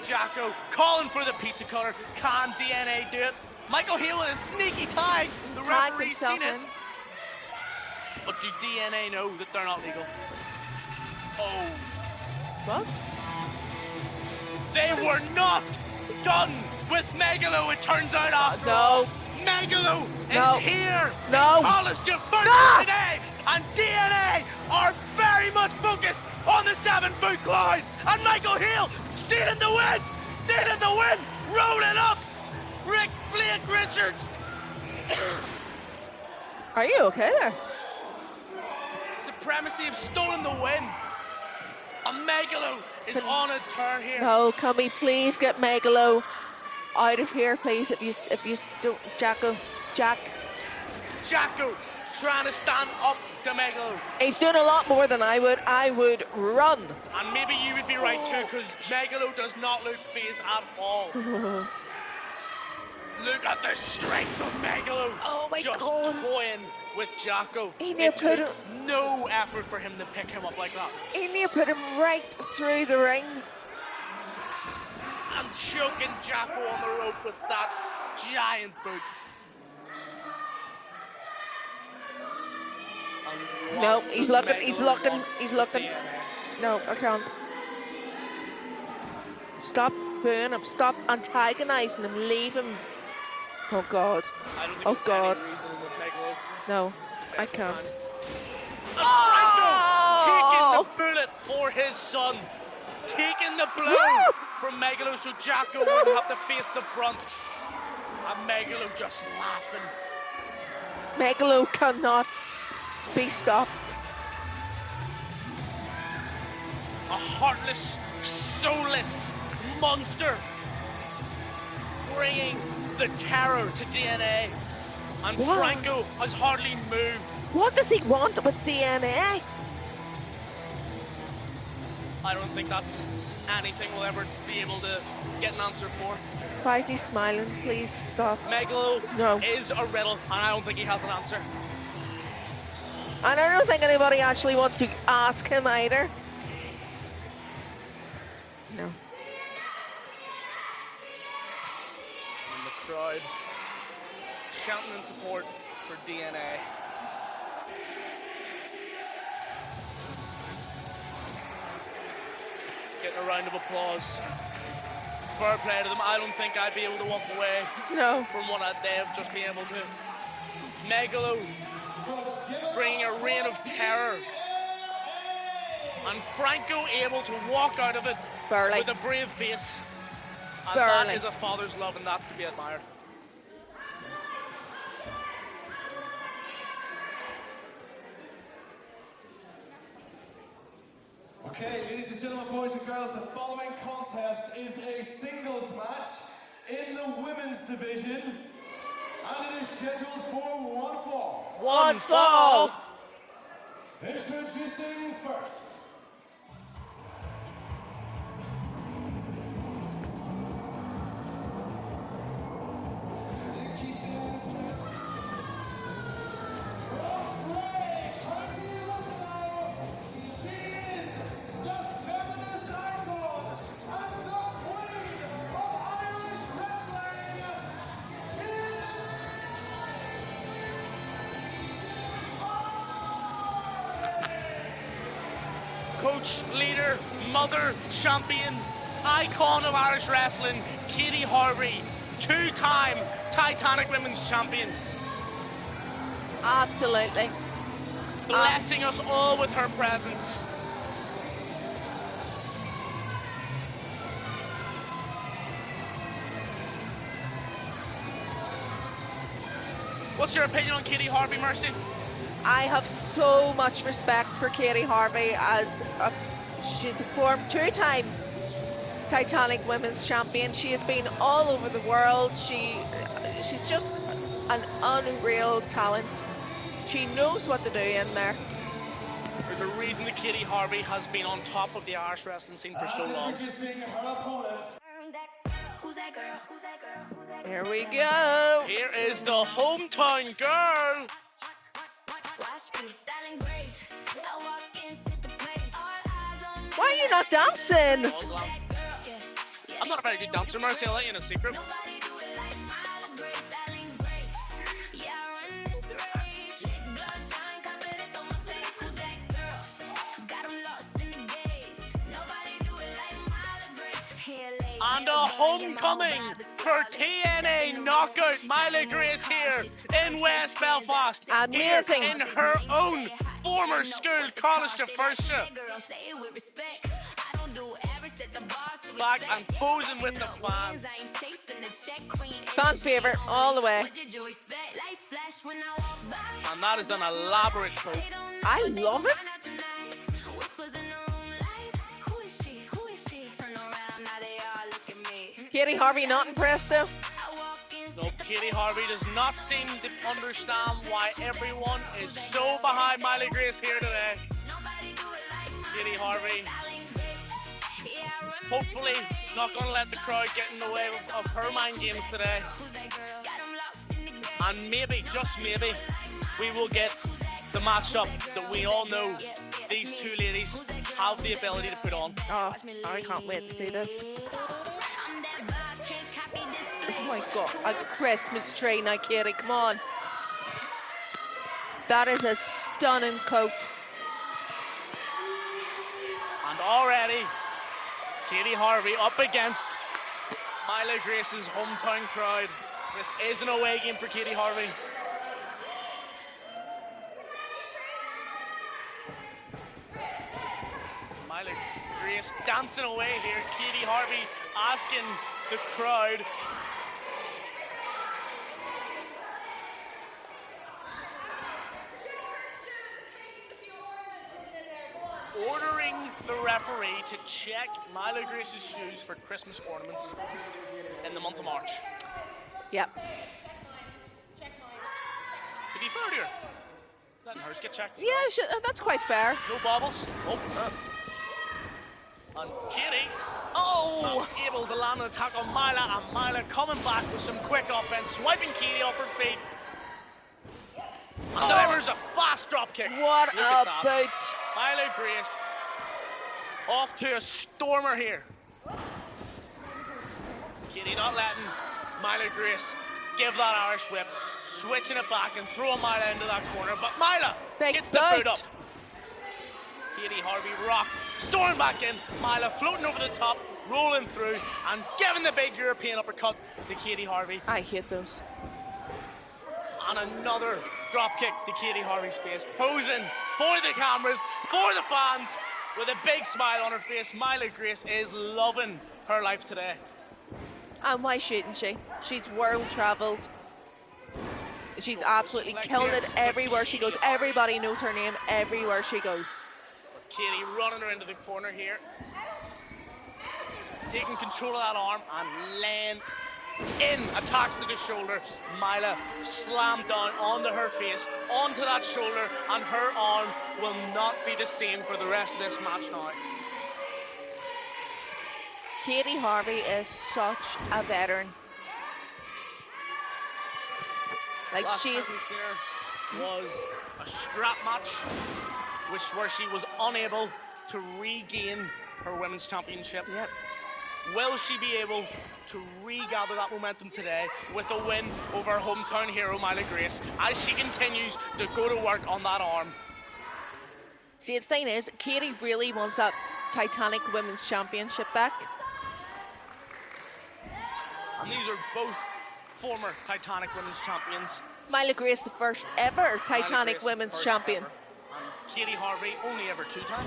Jacko calling for the pizza cutter. Can DNA do it? Michael Hale with a sneaky tag. The Tagged referee's himself seen it. in. But do DNA know that they're not legal? Oh. What? They were not done with Megalo, it turns out after No. all. Megalo No. is here. No. Polished your first No. today. And DNA are very much focused on the 7-foot cloud. And Michael Hale stealing the win. Stealing the win. Rolling up. Blake Richards. Are you okay there? Supremacy have stolen the win. And Megalo is on a tear here. No, can we please get Megalo out of here, please? If you don't, Jacko, Jacko, trying to stand up to Megalo. he's doing a lot more than I would. I would run. And maybe you would be right too, because Megalo does not look phased at all. Look at the strength of Megalo. Oh my Just God. toying with Jacko. He near It put took it- no effort for him to pick him up like that. He near put him right through the ring. And choking Jacko on the rope with that giant boot. And No, what he's does looking, he's Megalo looking, want he's with looking. DNA? No, I can't. Stop booing him. Stop antagonizing him. Leave him. Oh God. I don't think Oh there's God. any reason with Megalo. No, I can't. And Oh! Franco taking the bullet for his son. Taking the blow Woo! from Megalo so Jacko wouldn't have to face the brunt. And Megalo just laughing. Megalo cannot be stopped. A heartless, soulless monster. Bringing the terror to DNA. And Wow. Franco has hardly moved. What does he want with DNA? I don't think that's anything we'll ever be able to get an answer for. Why is he smiling? Please stop. Megalo No. is a riddle, and I don't think he has an answer. And I don't think anybody actually wants to ask him either. No. And the crowd chanting in support for DNA. Getting a round of applause. Fair play to them. I don't think I'd be able to walk away No. from what they have just been able to. Megalo bringing a reign of terror. And Franco able to walk out of it Fairly. with a brave face. And Fairly. that is a father's love, and that's to be admired. Okay, ladies and gentlemen, boys and girls, the following contest is a singles match in the women's division, and it is scheduled for one fall. One fall. Introducing first. Coach, leader, mother, champion, icon of Irish wrestling, Katie Harvey, two-time Titanic women's champion, Absolutely. blessing us all with her presence. What's your opinion on Katie Harvey, Mercy? I have so much respect for Katie Harvey as she's a two-time Titanic women's champion. She has been all over the world. She's just an unreal talent. She knows what to do in there. There's a reason that Katie Harvey has been on top of the Irish wrestling scene for so long. Introducing her opponents. Who's that girl? Who's that girl? Who's that girl? Here we go. Here is the hometown girl. Watch me, styling grace. I walk in, set the place. All eyes on me. Why are you not dancing? I'm not a very good dancer, Mercy. I'll let you in a secret. Nobody do it like my grace, styling grace. Yeah, I run this race. Lip gloss shine, confidence on my face. Who's that girl? Got 'em lost in the gaze. Nobody do it like my grace. Here, lady, And a homecoming for TNA Knockout. Miley Grace here in West Belfast. Amazing. Here in her own former school, college to first year. girl, say it with respect. I don't do every set the bar to Back expect. and posing with the I ain't fans. chasing the check, queen. Fan favorite all the way. What did you expect? Lights flash when I walk by. And that is an elaborate quote. They don't know I what they love gon' it. find out tonight. Whispers in the room like, who is she? Who is she? Turn around, now they all look at me. Katie Harvey not impressed though. I walk in, No, Katie Harvey does not seem to understand why everyone is so behind Miley Grace here today. nobody do it like my Katie Harvey, styling grace. Yeah, I run hopefully not going to let the crowd get in the way of her mind games today. who's that girl? Got 'em lost in the game. And maybe, just maybe, we will get the matchup that we all know these two ladies have the ability to put on. Oh, I can't wait to see this. I'm that vibe, can't copy this flavor. Oh my god, a Christmas tree now, Katie, come on. That is a stunning coat. And already, Katie Harvey up against Miley Grace's hometown crowd. This is an away game for Katie Harvey. Miley Grace dancing away here. Katie Harvey asking the crowd. Ordering the referee to check Miley Grace's shoes for Christmas ornaments in the month of March. Yep. To be fair to her, letting hers get checked. as Yeah, well. that's quite fair. No bobbles. Oh. And Katie, not able to land an attack on Mila, and Mila coming back with some quick offense, swiping Katie off her feet. And delivers a fast drop kick. What Look at a that. boot. Mila Grace off to a stormer here. Katie not letting Mila Grace give that Irish whip, switching it back and throwing Mila into that corner. But Mila Big gets the boot. boot up. Katie Harvey rock, storming back in. Mila floating over the top, rolling through, and giving the big European uppercut to Katie Harvey. I hate those. And another drop kick to Katie Harvey's face, posing for the cameras, for the fans, with a big smile on her face. Mila Grace is loving her life today. And why shouldn't she? She's world travelled. She's absolutely killed it everywhere she goes. Everybody knows her name everywhere she goes. Katie running her into the corner here, taking control of that arm and laying in attacks to the shoulder. Mila slammed down onto her face, onto that shoulder, and her arm will not be the same for the rest of this match now. Katie Harvey is such a veteran. Like Last she's time we seen her was a strap match, where she was unable to regain her women's championship. Yep. Will she be able to regather that momentum today with a win over her hometown hero Mila Grace as she continues to go to work on that arm? See, the thing is, Katie really wants that Titanic Women's Championship back. And these are both former Titanic Women's champions. Mila Grace, the first ever Mila Titanic Grace, Women's first Champion. ever. And Katie Harvey, only ever two-time.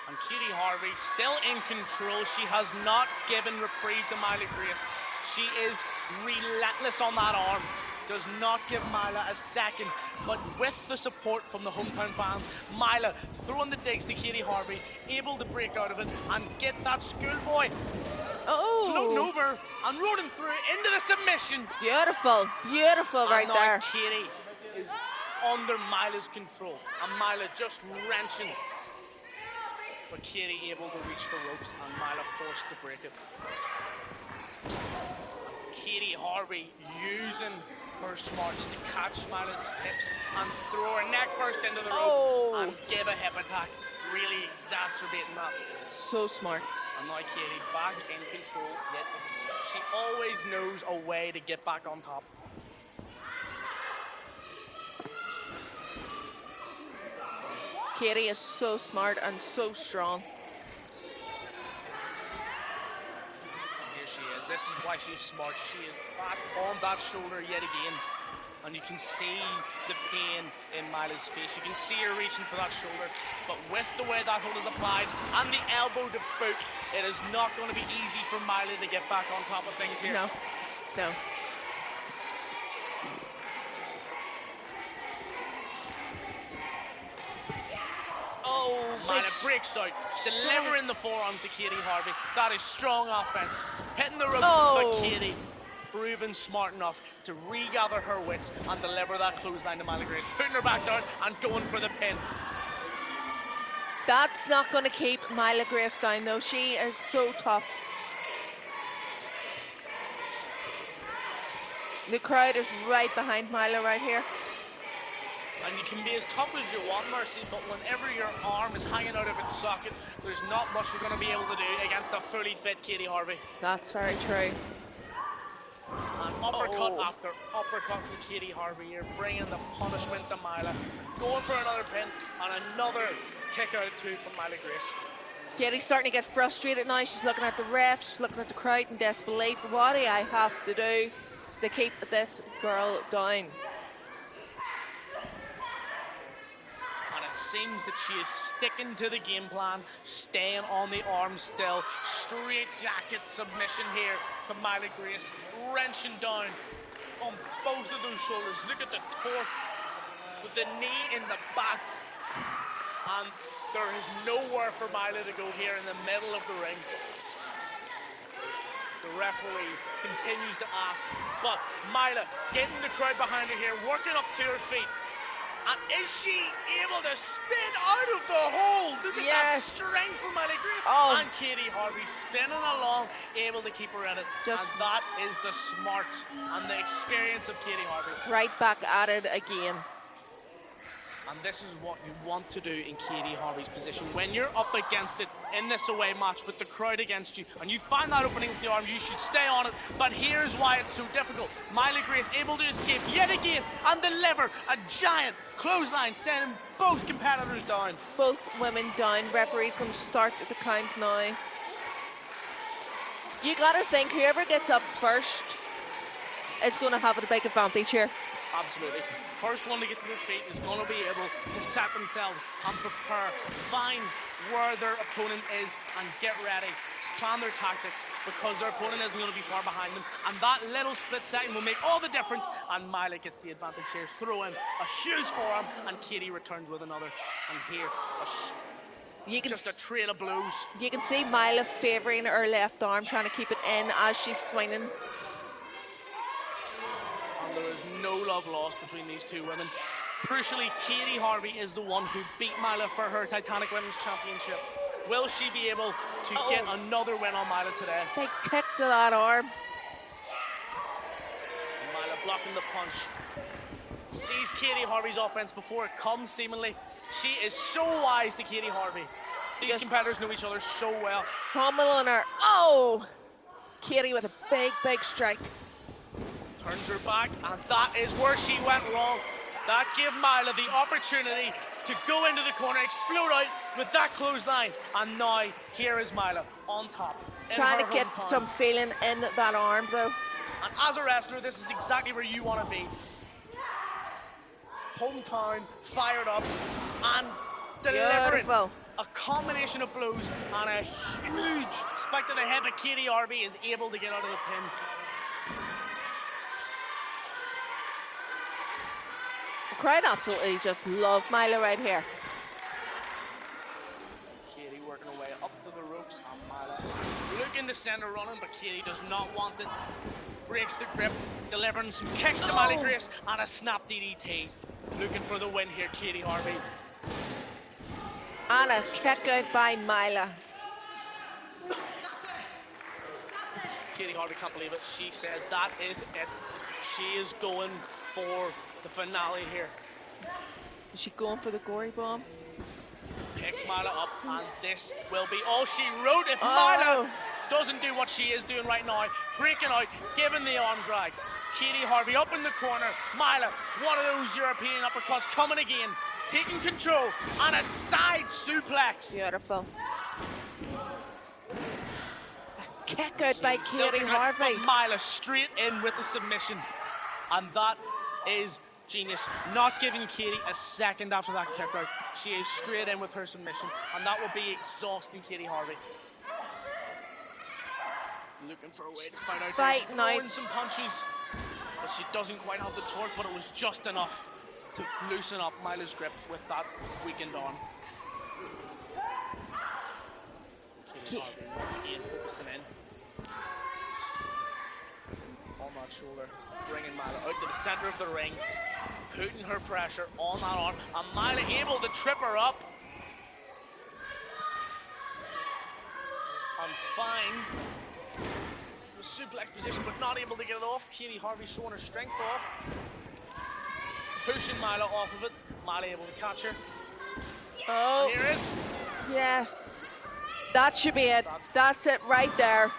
And Katie Harvey still in control. She has not given reprieve to Mila Grace. She is relentless on that arm. Does not give Mila a second. But with the support from the hometown fans, Mila throwing the digs to Katie Harvey, able to break out of it and get that schoolboy floating Oh, over and rolling through into the submission. beautiful, beautiful right And now there. Katie is under Mila's control, and Mila just wrenching. But Katie able to reach the ropes, and Mila forced to break it. Katie Harvey using her smarts to catch Mila's hips and throw her neck first into the rope and give a hip attack, really exacerbating that. So smart. And now Katie back in control yet again. She always knows a way to get back on top. Katie is so smart and so strong. Here she is. This is why she's smart. She is back on that shoulder yet again. And you can see the pain in Mila's face. You can see her reaching for that shoulder. But with the way that hold is applied and the elbow to boot, it is not going to be easy for Mila to get back on top of things here. No, no. Oh, Mila big breaks out, delivering the forearms to Katie Harvey. That is strong offense. Hitting the ropes, Oh. but Katie proving smart enough to regather her wits and deliver that clothesline to Mila Grace, putting her back down and going for the pin. That's not going to keep Mila Grace down, though. She is so tough. The crowd is right behind Mila right here. And you can be as tough as you want, Mercy, but whenever your arm is hanging out of its socket, there's not much you're going to be able to do against a fully fit Katie Harvey. That's very true. And uppercut after uppercut from Katie Harvey here, bringing the punishment to Mila. Going for another pin and another kick out at two from Mila Grace. Katie's starting to get frustrated now. She's looking at the ref, she's looking at the crowd in disbelief. What do I have to do to keep this girl down? And it seems that she is sticking to the game plan, staying on the arm still. Straight jacket submission here to Mila Grace, wrenching down on both of those shoulders. Look at the torque with the knee in the back. And there is nowhere for Mila to go here in the middle of the ring. The referee continues to ask, but Mila getting the crowd behind her here, working up to her feet. And is she able to spin out of the hold? Look at that strength from Mila Grace. Oh. And Katie Harvey spinning along, able to keep her in it. Just- and that is the smarts and the experience of Katie Harvey. Right back at it again. And this is what you want to do in Katie Harvey's position. When you're up against it in this away match with the crowd against you, and you find that opening with the arm, you should stay on it. But here's why it's so difficult. Myla Grace able to escape yet again and deliver a giant clothesline, sending both competitors down. Both women down. Referee's going to start the count now. You got to think whoever gets up first is going to have a big advantage here. Absolutely. First one to get to their feet is going to be able to set themselves and prepare, find where their opponent is and get ready, plan their tactics, because their opponent isn't going to be far behind them, and that little split second will make all the difference. And Myla gets the advantage here, throw in a huge forearm, and Katie returns with another. And here, just a trail of blows. You can see Myla favouring her left arm, trying to keep it in as she's swinging. There is no love lost between these two women. Crucially, Katie Harvey is the one who beat Myla for her Titanic Women's Championship. Will she be able to get another win on Myla today? Big kick to that arm. Myla blocking the punch. Sees Katie Harvey's offense before it comes, seemingly. She is so wise to Katie Harvey. These competitors know each other so well. Pummeling her. Oh! Katie with a big, big strike. Turns her back, and that is where she went wrong. That gave Myla the opportunity to go into the corner, explode out with that clothesline, and now here is Myla on top. Trying to get some feeling in that arm, though. And as a wrestler, this is exactly where you want to be. Hometown, fired up, and delivering a combination of blows and a huge spike to the head, but Katie Harvey is able to get out of the pin. The crowd absolutely just love Myla right here. Katie working her way up to the ropes, and Myla looking to send her running, but Katie does not want it. Breaks the grip, delivering some kicks to Myla Grace, and a snap DDT. Looking for the win here, Katie Harvey. And a kick out by Myla. Katie Harvey can't believe it. She says that is it. She is going for the finale here. Is she going for the gory bomb? Picks Myla up, and this will be all she wrote. If Myla doesn't do what she is doing right now, breaking out, giving the arm drag. Katie Harvey up in the corner. Myla, one of those European uppercuts coming again, taking control, and a side suplex. Beautiful. A kick out by Katie Harvey. But Myla straight in with the submission, and that is genius. Not giving Katie a second after that kick out. She is straight in with her submission, and that will be exhausting Katie Harvey. Looking for a way to find out. Throwing some punches, but she doesn't quite have the torque, but it was just enough to loosen up Myla's grip with that weakened arm. Katie Harvey once again focusing in on that shoulder, bringing Myla out to the center of the ring, putting her pressure on that arm, and Myla able to trip her up and find the suplex position, but not able to get it off. Katie Harvey showing her strength off, pushing Myla off of it. Myla able to catch her. Oh, and here it is. Yes, that should be it. That's it right there.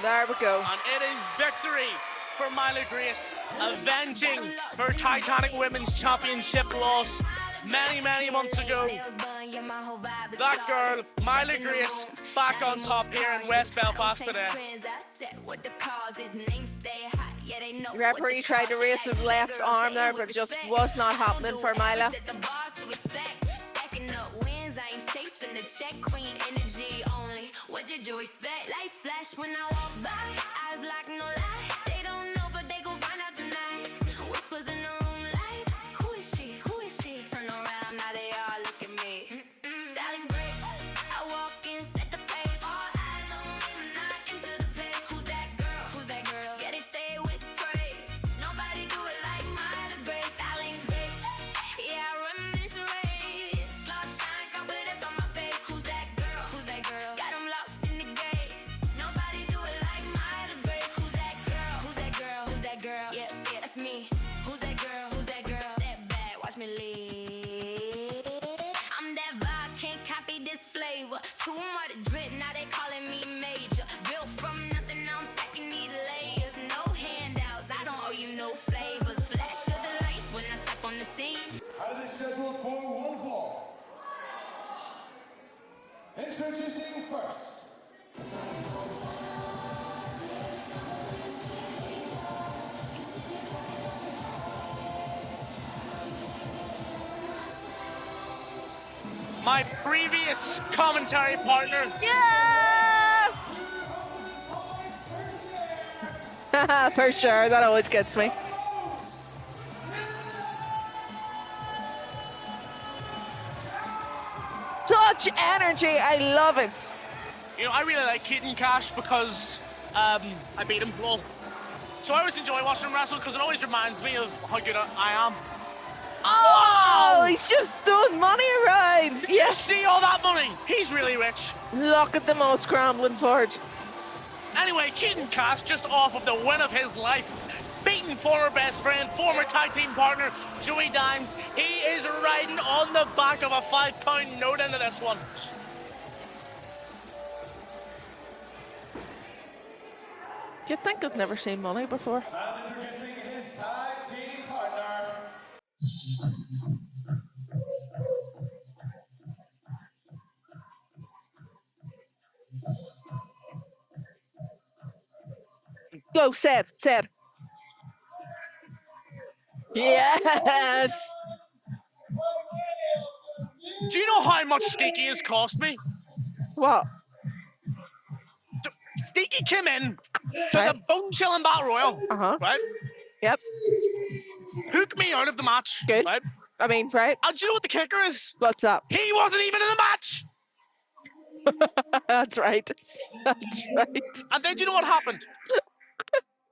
There we go. And it is victory for Myla Grace, avenging her Titanic Women's Championship loss many, many months ago. That girl, Myla Grace, back on top here in West Belfast today. The referee tried to raise his left arm there, but it just was not happening for Myla. What did you expect? Lights flash when I walk by. Eyes like no lie. They don't know, but they gon' find out tonight. Whispers in the room like, who is she? Who is she? Turn around, now they all look at me. Styling bricks. I walk in, set the pace. All eyes on me when I enter the place. Who's that girl? Who's that girl? Yeah, they say it with praise. Nobody do it like Myla Grace. Styling bricks. Yeah, I run this race. Lost shine, confidence on my face. Who's that girl? Who's that girl? Got 'em lost in the gaze. Nobody do it like Myla Grace. Who's that girl? Who's that girl? Who's that girl? Yeah. Introducing first. My previous commentary partner, Yes! For sure, that always gets me. Such energy, I love it. I really like Keaton Cash because I beat him. Lol. So I always enjoy watching him wrestle because it always reminds me of how good I am. Oh, Wow! he's just throwing money around. Did you see all that money? He's really rich. Look at them all scrambling for it. Anyway, Keaton Cash just off of the win of his life, beating former best friend, former tag team partner, Joey Dimes. He is riding on the back of a £5 note into this one. Do you think I've never seen money before? And introducing his tag team partner. Go, Seth. Yes! Do you know how much Stinky has cost me? What? So, Stinky came in to Right. the bone-chilling Battle Royal, Uh-huh. right? Yep. Hooked me out of the match, Good. right? I mean, right? And do you know what the kicker is? What's up? He wasn't even in the match! That's right. That's right. And then do you know what happened?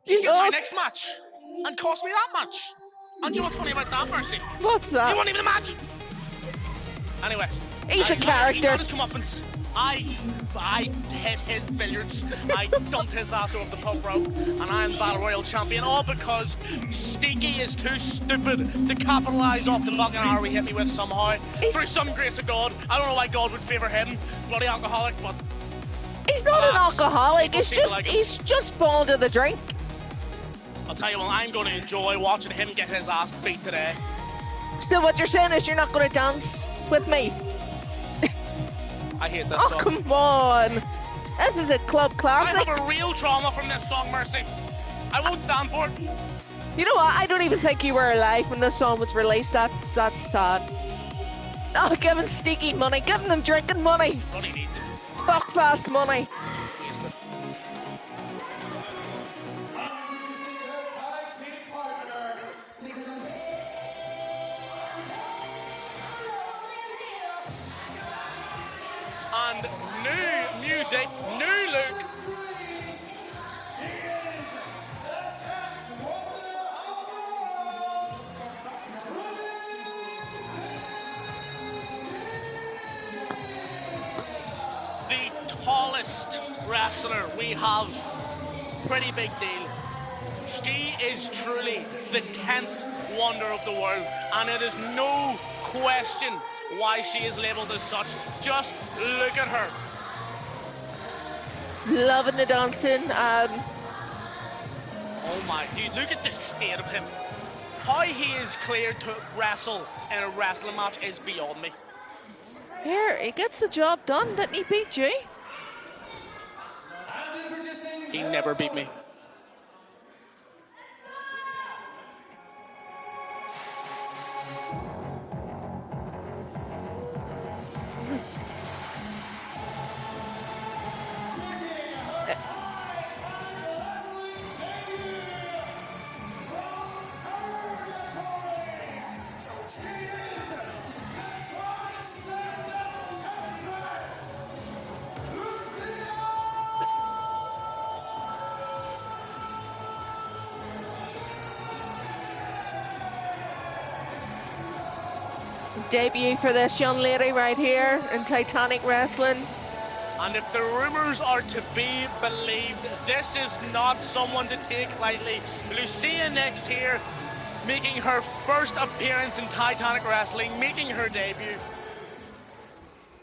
You He hit my lost. next match and cost me that match. And do you know what's funny about that, Mercy? What's He up? wasn't even in the match! Anyway. He's a He character. got his comeuppance. I hit his billiards. I dumped his ass over the top rope. And I'm Battle Royal champion. All because Stinky is too stupid to capitalise off the fucking hour he hit me with somehow. Through some grace of God. I don't know why God would favour him. Bloody alcoholic, but He's not an Alas, alcoholic. people seem to like him. He's just fallen to the drink. I'll tell you what, I'm going to enjoy watching him get his ass beat today. So what you're saying is you're not going to dance with me? I hate this Oh, song. come on. This is a club I classic. have a real trauma from this song, Mercy. I won't stand for it. You know what? I don't even think you were alive when this song was released. That's sad. Oh, giving Stinky money. Giving them drinking money. Bloody needs it. Fuck fast money. Waste it. Introducing their tag team partner. And new music, new look. The tallest wrestler we have. Pretty big deal. She is truly the 10th wonder of the world, and it is no question why she is labelled as such. Just look at her. Loving the dancing. Oh my, dude, look at the state of him. How he is cleared to wrestle in a wrestling match is beyond me. Here, he gets the job done, didn't he, PG? And introducing He never beat me. Debut for this young lady right here in Titanic Wrestling. And if the rumors are to be believed, this is not someone to take lightly. Lucia next here, making her first appearance in Titanic Wrestling, making her debut.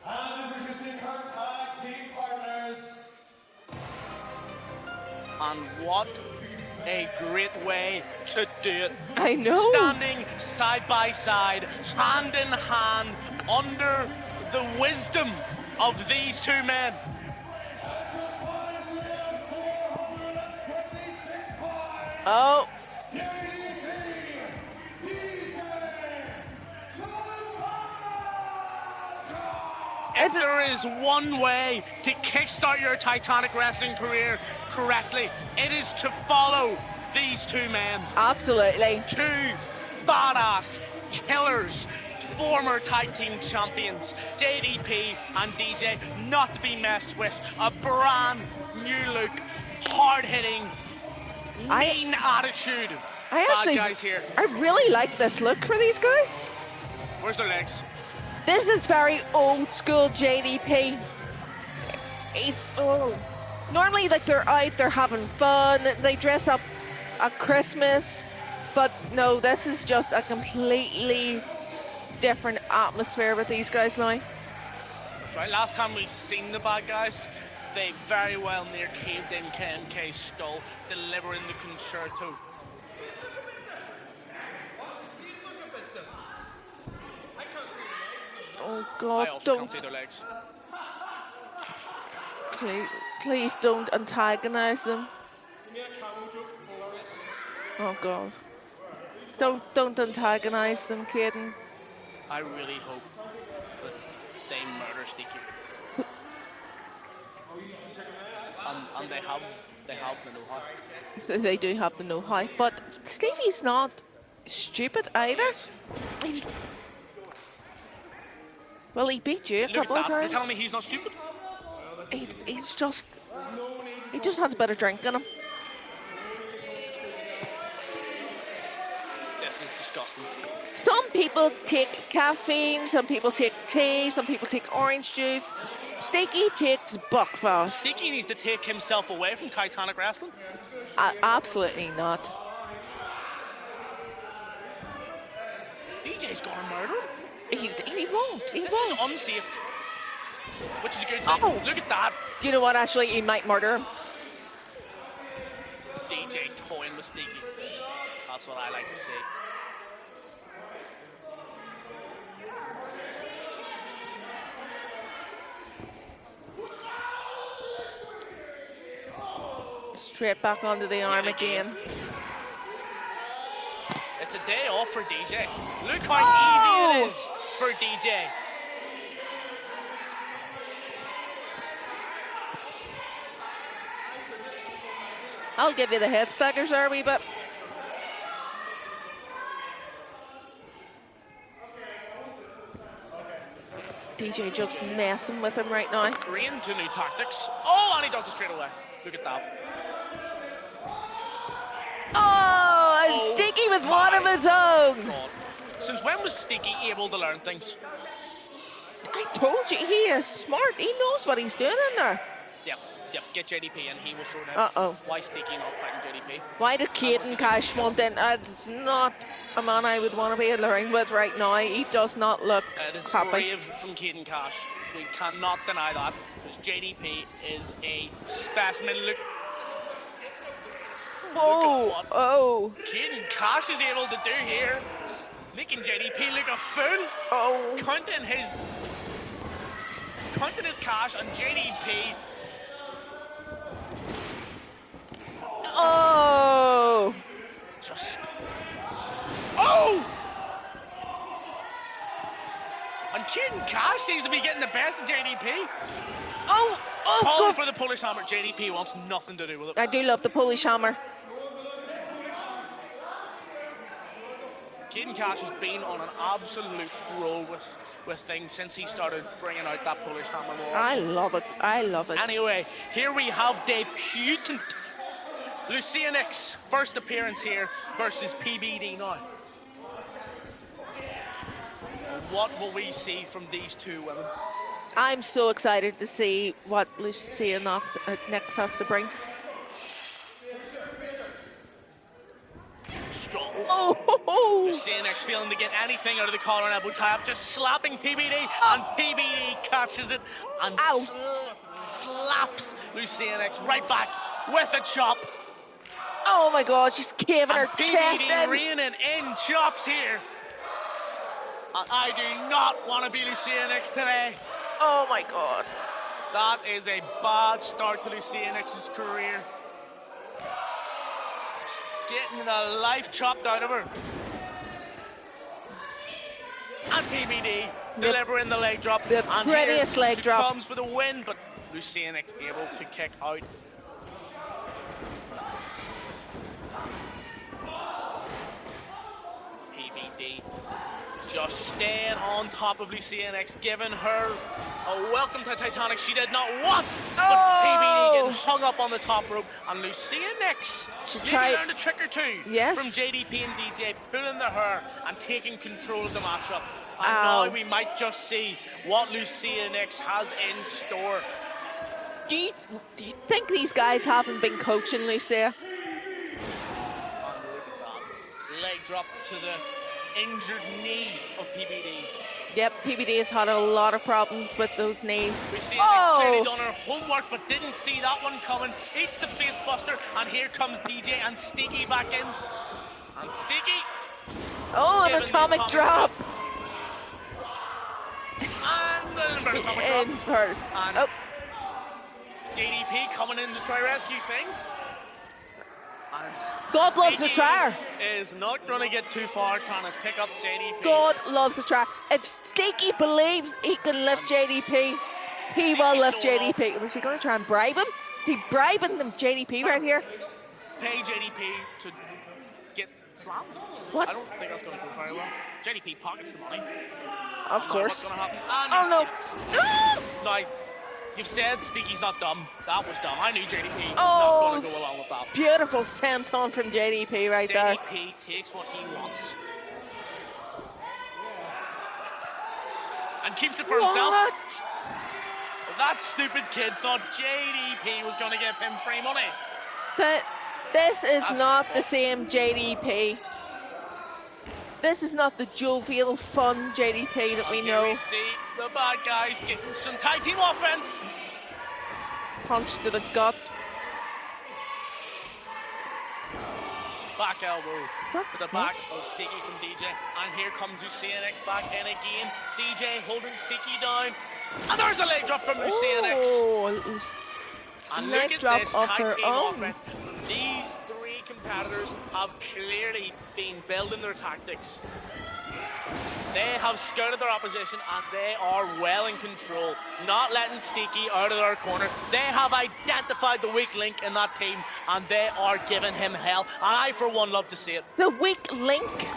And introducing her tag team partners. And what a great way to do it. I know. Standing side by side, hand in hand, under the wisdom of these two men. Oh, If there is one way to kickstart your Titanic wrestling career correctly, it is to follow these two men. absolutely. Two badass killers, former tag team champions, JDP and DJ, not to be messed with. A brand new look, hard-hitting, mean attitude. I Bad actually, guys here. I really like this look for these guys. Where's their legs? This is very old school JDP. Normally, like, they're out, they're having fun, they dress up at Christmas, but no, this is just a completely different atmosphere with these guys now. That's right, last time we seen the bad guys, they very well near caved in KMK's skull, delivering the concerto. Oh I God, also don't, can't see their legs. please don't antagonize them. Oh God. Don't antagonize them, Caden. I really hope that they murder Sneaky. and they have the know-how. So they do have the know-how, but Stevie's not stupid either. He's, well, he beat you a Look couple at of that. You're times. telling me he's not stupid? He's just, he just has a bit of drink in him. This is disgusting. Some people take caffeine, some people take tea, some people take orange juice. Sneaky takes buckfast. Sneaky needs to take himself away from Titanic wrestling. Absolutely not. DJ's gonna murder him. He won't. He This won't. is unsafe. Which is a good thing. Oh. Look at that. You know what? Actually, he might murder him. DJ toying with Sneaky. That's what I like to see. Straight back onto the arm again. It's a day off for DJ. Look how easy it is for DJ. I'll give you the head stackers there a wee bit. DJ just messing with him right now. Agreeing to new tactics. Oh, and he does it straight away. Look at that. Oh, and Sneaky with one of his own. God. Since when was Sneaky able to learn things? I told you, he is smart. He knows what he's doing in there. Yep, get JDP and he will sort out. Uh-oh. Why Sneaky not fighting JDP? Why did Caden Cash want in? It's not a man I would want to be in the ring with right now. He does not look It is happy. brave from Caden Cash. We cannot deny that because JDP is a specimen. Look Oh, what oh, Caden Cash is able to do here. Making JDP look a fool. oh. Counting his cash on JDP. Oh! Just. Oh! And Caden Cash seems to be getting the best of JDP. Oh! Oh, Calling God. for the Polish Hammer. JDP wants nothing to do with it. I do love the Polish hammer. Caden Cash has been on an absolute roll with things since he started bringing out that Polish Hammer more. I love it. I love it. Anyway, here we have debutant Lucianix, first appearance here versus PBD now. What will we see from these two women? I'm so excited to see what Lucia next has to bring. Strong. Oh! Lucianix feeling to get anything out of the collar and elbow tie-up, just slapping PBD, and PBD catches it and slaps Lucianix right back with a chop. Oh my God, she's caving her And chest PBD in. raining in chops here. And I do not want to be Lucianix today. Oh my God. That is a bad start to Lucianix's career. Getting the life chopped out of her. And PBD delivering the leg drop. The and prettiest here leg she drop. comes for the win, but Lucianix able to kick out. PBD just staying on top of Lucianix, giving her a welcome to Titanic she did not want. But PBD getting hung up on the top rope, and Lucianix maybe learned a trick or two Yes. from JDP and DJ, pulling the hair and taking control of the matchup. And Ow. now we might just see what Lucianix has in store. Do you think these guys haven't been coaching, Lucia? And look at that. Leg drop to the injured knee of PBD. Yep, PBD has had a lot of problems with those knees. Lucianix clearly done her homework, but didn't see that one coming. Eats the face buster, and here comes DJ and Sticky back in. And Sticky. Oh, an giving the atomic drop. And an inverted atomic drop. Invert. And Oh, JDP coming in to try rescue things. And God loves a JDP try. is not going to get too far trying to pick up JDP. God loves a try. If Sticky believes he can lift JDP, he will lift showing JDP. Was he going to try and bribe him? Is he bribing them JDP right here? Pay JDP to get slammed? What? I don't think that's going to go very well. JDP pockets the money. Of course. What's going to happen? And Oh no. yes. Now, you've said Sticky's not dumb. That was dumb. I knew JDP was not Oh, going to go along with that. beautiful senton from JDP right there. JDP takes what he wants. And keeps it for himself. What? That stupid kid thought JDP was going to give him free money. This is That's- not the same JDP. This is not the jovial, fun JDP that we And here know. we see the bad guys getting some tag team offense. Punch to the gut. Back elbow. That's The back of Sticky from DJ. And here comes Lucianix back in again. DJ holding Sticky down. And there's a leg drop from Lucianix. Oh, And leg look at drop this of tag her team own. offense. These three competitors have clearly been building their tactics. They have scouted their opposition and they are well in control, not letting Sticky out of their corner. They have identified the weak link in that team and they are giving him hell. And I, for one, love to see it. the weak link.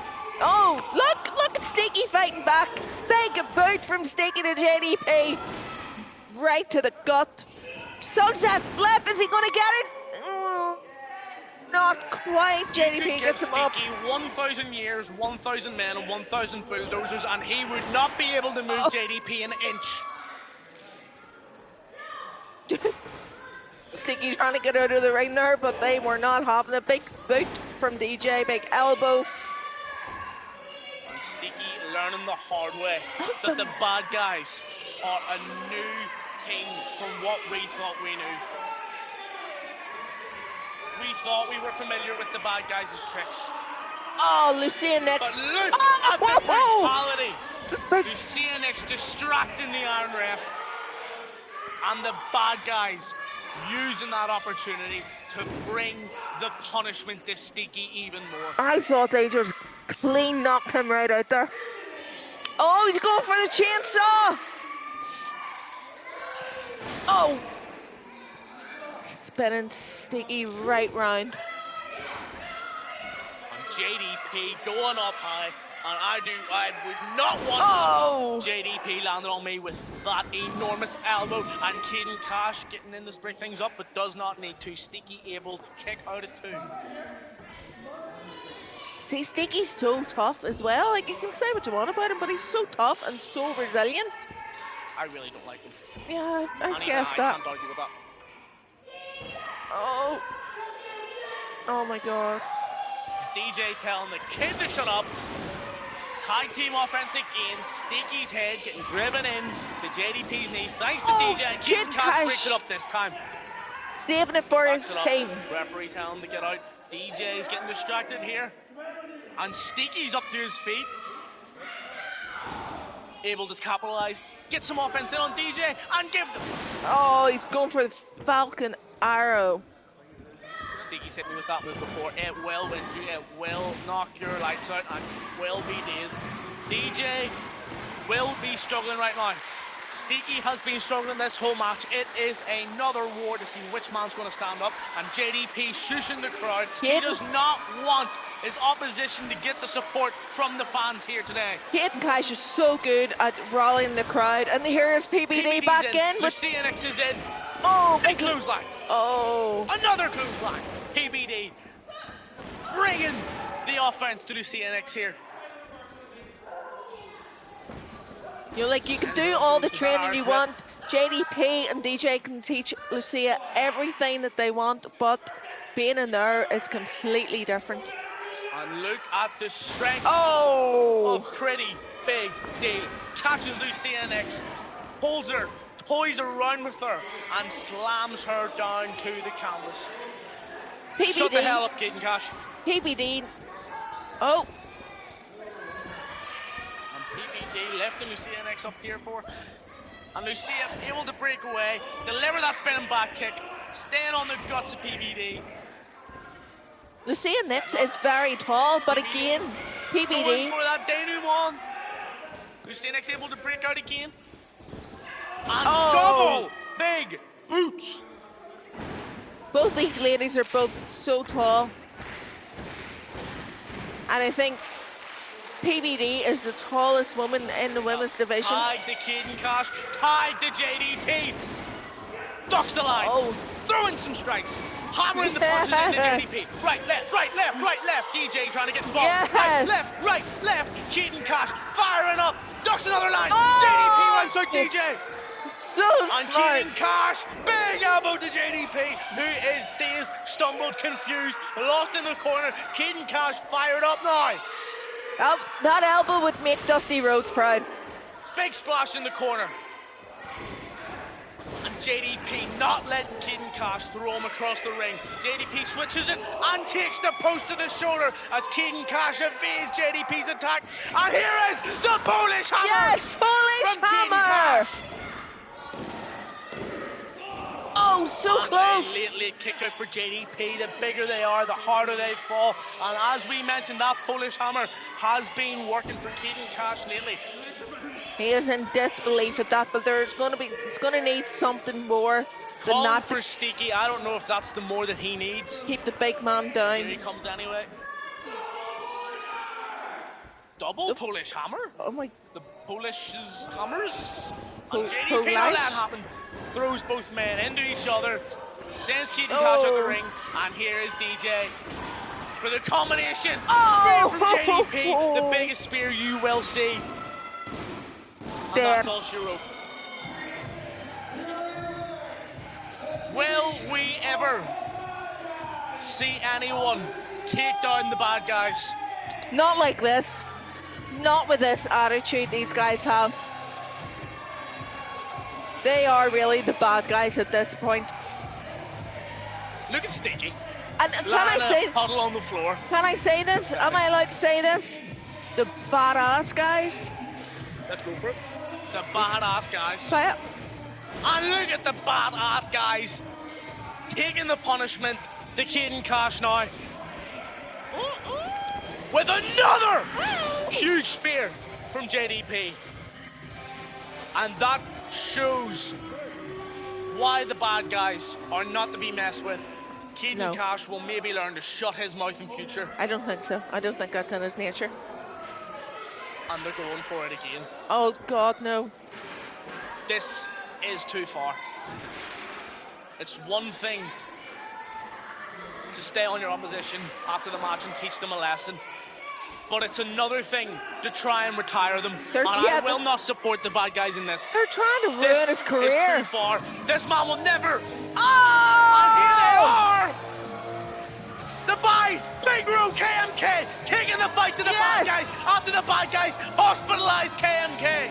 Oh, look at Sticky fighting back. Big boot from Sticky to JDP. Right to the gut. Sunset flip, is he gonna get it? Not quite. You JDP could give gets him up. Sticky 1,000 years, 1,000 men, and 1,000 bulldozers, and he would not be able to move Oh. JDP an inch. Sticky trying to get out of the ring there, but they were not having a big boot from DJ, big elbow. And Sticky learning the hard way that the bad guys are a new team from what we thought we knew. We thought we were familiar with the bad guys' tricks. Oh, Lucianix. But look Oh, at the brutality. But Lucianix distracting the Iron Ref. And the bad guys using that opportunity to bring the punishment to Sticky even more. I thought they just clean knocked him right out there. Oh, he's going for the chainsaw. Oh. Spinning Sticky right round. And JDP going up high. And I would not want Oh. JDP landing on me with that enormous elbow. And Caden Cash getting in to break things up, but does not need to. Sticky able to kick out at 2. See, Sticky's so tough as well. Like, you can say what you want about him, but he's so tough and so resilient. I really don't like him. Yeah, I And even guess I that. can't argue with that. Oh. Oh my God. DJ telling the kid to shut up. Tag team offense again. Sticky's head getting driven in to JDP's knee. Thanks to Oh, DJ. And Kid Kid Cash Cash. breaks it up this time. Saving it for Backs his it up. team. Referee telling him to get out. DJ's getting distracted here. And Sticky's up to his feet. Able to capitalize. get some offense in on DJ and give them. Oh, he's going for the Falcon Arrow. Sneaky's hit me with that move before. It will win you. It will knock your lights out and will be dazed. DJ will be struggling right now. Sneaky has been struggling this whole match. It is another war to see which man's going to stand up. And JDP shushing the crowd. He does not want his opposition to get the support from the fans here today. HÉireann Cash is so good at rallying the crowd. And here's PBD PBD's back in. The CNX is in. Oh, Big clothesline. Oh. Another clothesline. PBD bringing the offense to the CNX here. You're like, you can do all the training you want. JDP and DJ can teach Lucia everything that they want, but being in there is completely different. And look at the strength Oh! of Pretty Big D. Catches Lucia next, pulls her, toys around with her, and slams her down to the canvas. Shut the hell up, Kid and Cash. PBD. Oh. PBD lifting Lucia next up here for. And Lucia able to break away, deliver that spinning back kick, staying on the guts of PBD. Lucia Nix is very tall, but again, Going PBD. for that denouement. Lucia next able to break out again. And double big boots. Both these ladies are both so tall. And I think PBD is the tallest woman in the women's division. Tied to Kid and Cash, tied to JDP. Ducks the line, throwing some strikes, hammering the punches into JDP. Right, left. DJ trying to get involved. Yes. Right, left. Kid and Cash firing up, ducks another line. JDP wipes out DJ. So And smart. Kid and Cash, big elbow to JDP, who is dazed, stumbled, confused, lost in the corner. Kid and Cash fired up now. That elbow would make Dusty Rhodes proud. Big splash in the corner. And JDP not letting Kid and Cash throw him across the ring. JDP switches it and takes the post to the shoulder as Kid and Cash evades JDP's attack. And here is the Polish Hammer! Yes, Polish from Kid and Hammer! Cash. Oh, so And close. a late kick out for JDP. The bigger they are, the harder they fall. And as we mentioned, that Polish Hammer has been working for Kid and Cash lately. He is in disbelief at that, but it's going to need something more than Calling that for to Steaky. I don't know if that's the more that he needs. keep the big man Here down. he comes anyway. Double Polish Hammer? Oh my. The Polish hammers? Po- And JDP Polish? not let that happen. Throws both men into each other. Sends Kid and Cash out the ring. And here is DJ for the combination. Spear from JDP. The biggest spear you will see. And that's all she wrote. Will we ever see anyone take down the bad guys? Not like this. Not with this attitude these guys have. They are really the bad guys at this point. Look at Stinky. And can I say, puddle on the floor. can I say this? Am I allowed to say this? The badass guys. Let's go for it. The badass guys. Try it. And look at the badass guys taking the punishment. The Kid and Cash now. With another huge spear from JDP. And that shows why the bad guys are not to be messed with. Kid No. and Cash will maybe learn to shut his mouth in future. I don't think so. I don't think that's in his nature. And they're going for it again. Oh God, no. This is too far. It's one thing to stay on your opposition after the match and teach them a lesson. But it's another thing to try and retire them. They're- And yeah, I will not support the bad guys in this. They're trying to ruin This his career. is too far. This man will never. Oh! And here they are. The boys, Big Row KMK, taking the fight to the bad Yes! guys after the bad guys hospitalized KMK.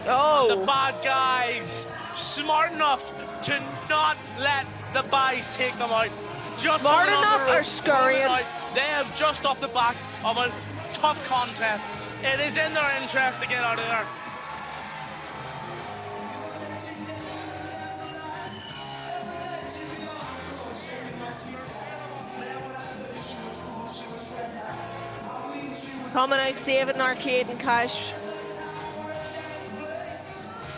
The Oh, bad guys, smart enough to not let the boys take them out. Just Smart holding on enough the rope, or scurrying? holding out. They have just off the back of a tough contest It is in their interest to get out of there. Coming out saving Arcade and Cash.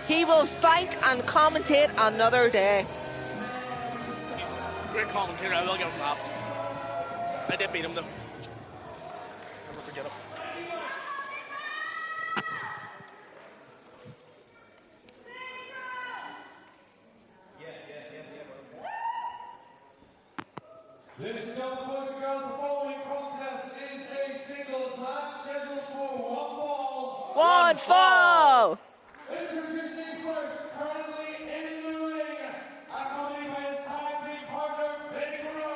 He will fight and commentate another day. He's a great commentator. I will give him that. I did beat him though. Never forget it. Ladies and gentlemen, boys and girls, the following contest is a singles match scheduled for one fall. One fall. Introducing first, currently in the ring, accompanied by his tag team partner, Big Bro,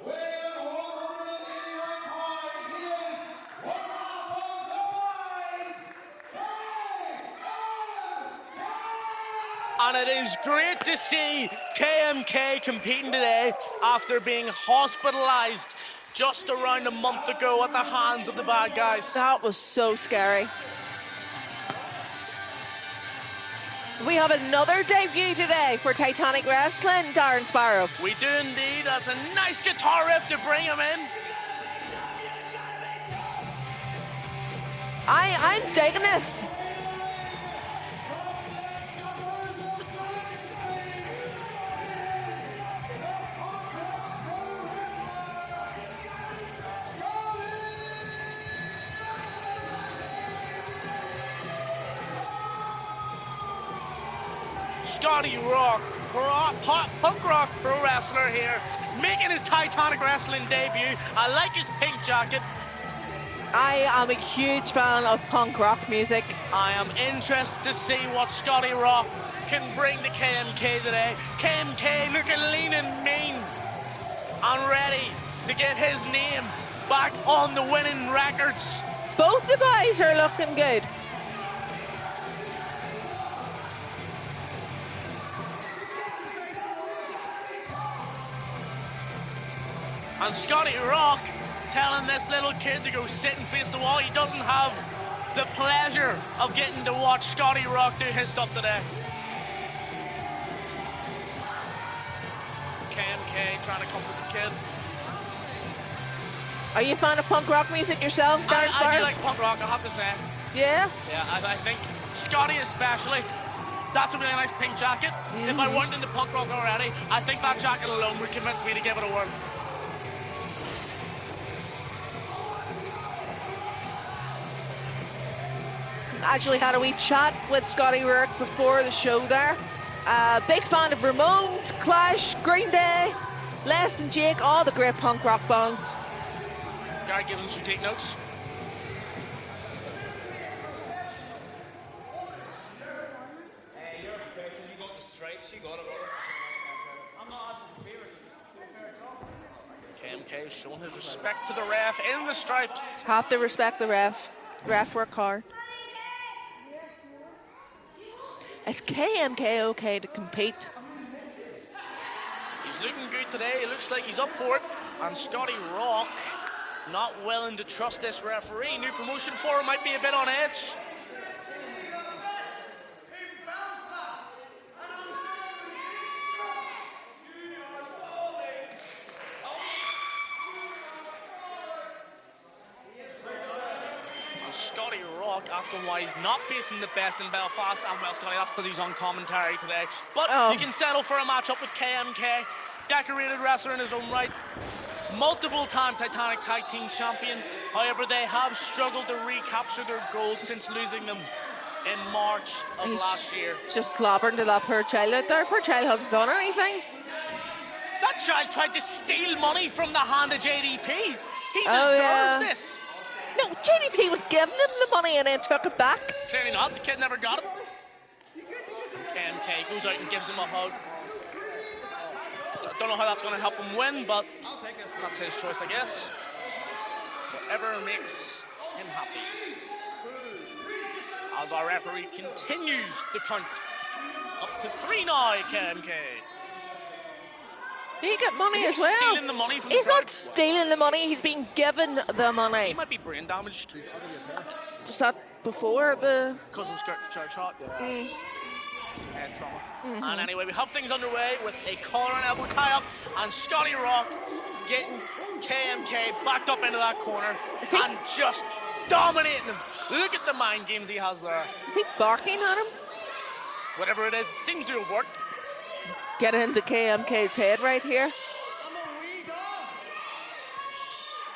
weighing 189 pounds. He is one half of the boys, And it is great to see KMK competing today after being hospitalized just around a month ago at the hands of the bad guys. That was so scary. We have another debut today for Titanic Wrestling, Darren Sparrow. We do indeed. That's a nice guitar riff to bring him in. I'm digging this. Scotty Rock, punk rock pro wrestler here, making his Titanic Wrestling debut. I like his pink jacket. I am a huge fan of punk rock music. I am interested to see what Scotty Rock can bring to KMK today. KMK looking lean and mean and ready to get his name back on the winning records. Both the boys are looking good. And Scotty Rock telling this little kid to go sit and face the wall. He doesn't have the pleasure of getting to watch Scotty Rock do his stuff today. KMK trying to comfort the kid. Are you a fan of punk rock music yourself, Darren I Sparrow? do like punk rock, I have to say. Yeah? Yeah, I think Scotty especially, that's a really nice pink jacket. If I weren't into punk rock already, I think that jacket alone would convince me to give it a whirl. Actually had a wee chat with Scotty Rourke before the show there. Big fan of Ramones, Clash, Green Day, Less Than Jake, all the great punk rock bands. Gary Gibbons should take notes. Hey, you're perfection. You got the stripes. You got it. I'm not asking for favors. KMK showing his respect to the ref in the stripes. Have to respect the ref. Ref work hard. Is KMK okay to compete? He's looking good today. It looks like he's up for it. And Scotty Rock not willing to trust this referee. New promotion for him, might be a bit on edge. And Scotty Rock asking why he's not facing the best in Belfast. And well, Scotty, that's because he's on commentary today. But you can settle for a matchup with KMK. Decorated wrestler in his own right. Multiple-time Titanic Tag Team Champion. However, they have struggled to recapture their gold since losing them in March of last year. Just slobbering to that poor child out there. Poor child hasn't done anything. That child tried to steal money from the hand of JDP. He Oh, deserves yeah. this. No, JDP was giving him the money and then took it back. Clearly not. The kid never got it. KMK goes out and gives him a hug. Don't know how that's going to help him win, but that's his choice, I guess. Whatever makes him happy. As our referee continues the count. Up to 3 now, KMK. He got money He's as well. stealing the money from He's the not crowd. stealing the money, he's being given the He money. might be brain damaged too. Was that before the... Cousin skirt chair shot. Yeah, it's head trauma. And anyway, we have things underway with a collar and elbow tie up, and Scotty Rock getting KMK backed up into that corner and just dominating him. Look at the mind games he has there. Is he barking at him? Whatever it is, it seems to have worked. Get into KMK's head right here.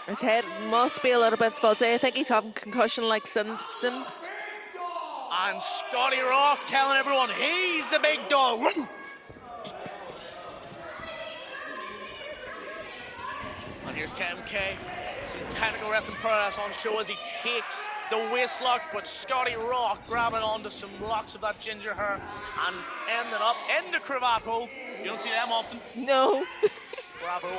His head must be a little bit fuzzy. I think he's having concussion-like symptoms. And Scotty Rock telling everyone he's the big dog. Woo! And here's KMK. Some technical wrestling prowess on show as he takes the waist lock, but Scotty Rock grabbing onto some locks of that ginger hair and ending up in the cravat hold. You don't see them often. No.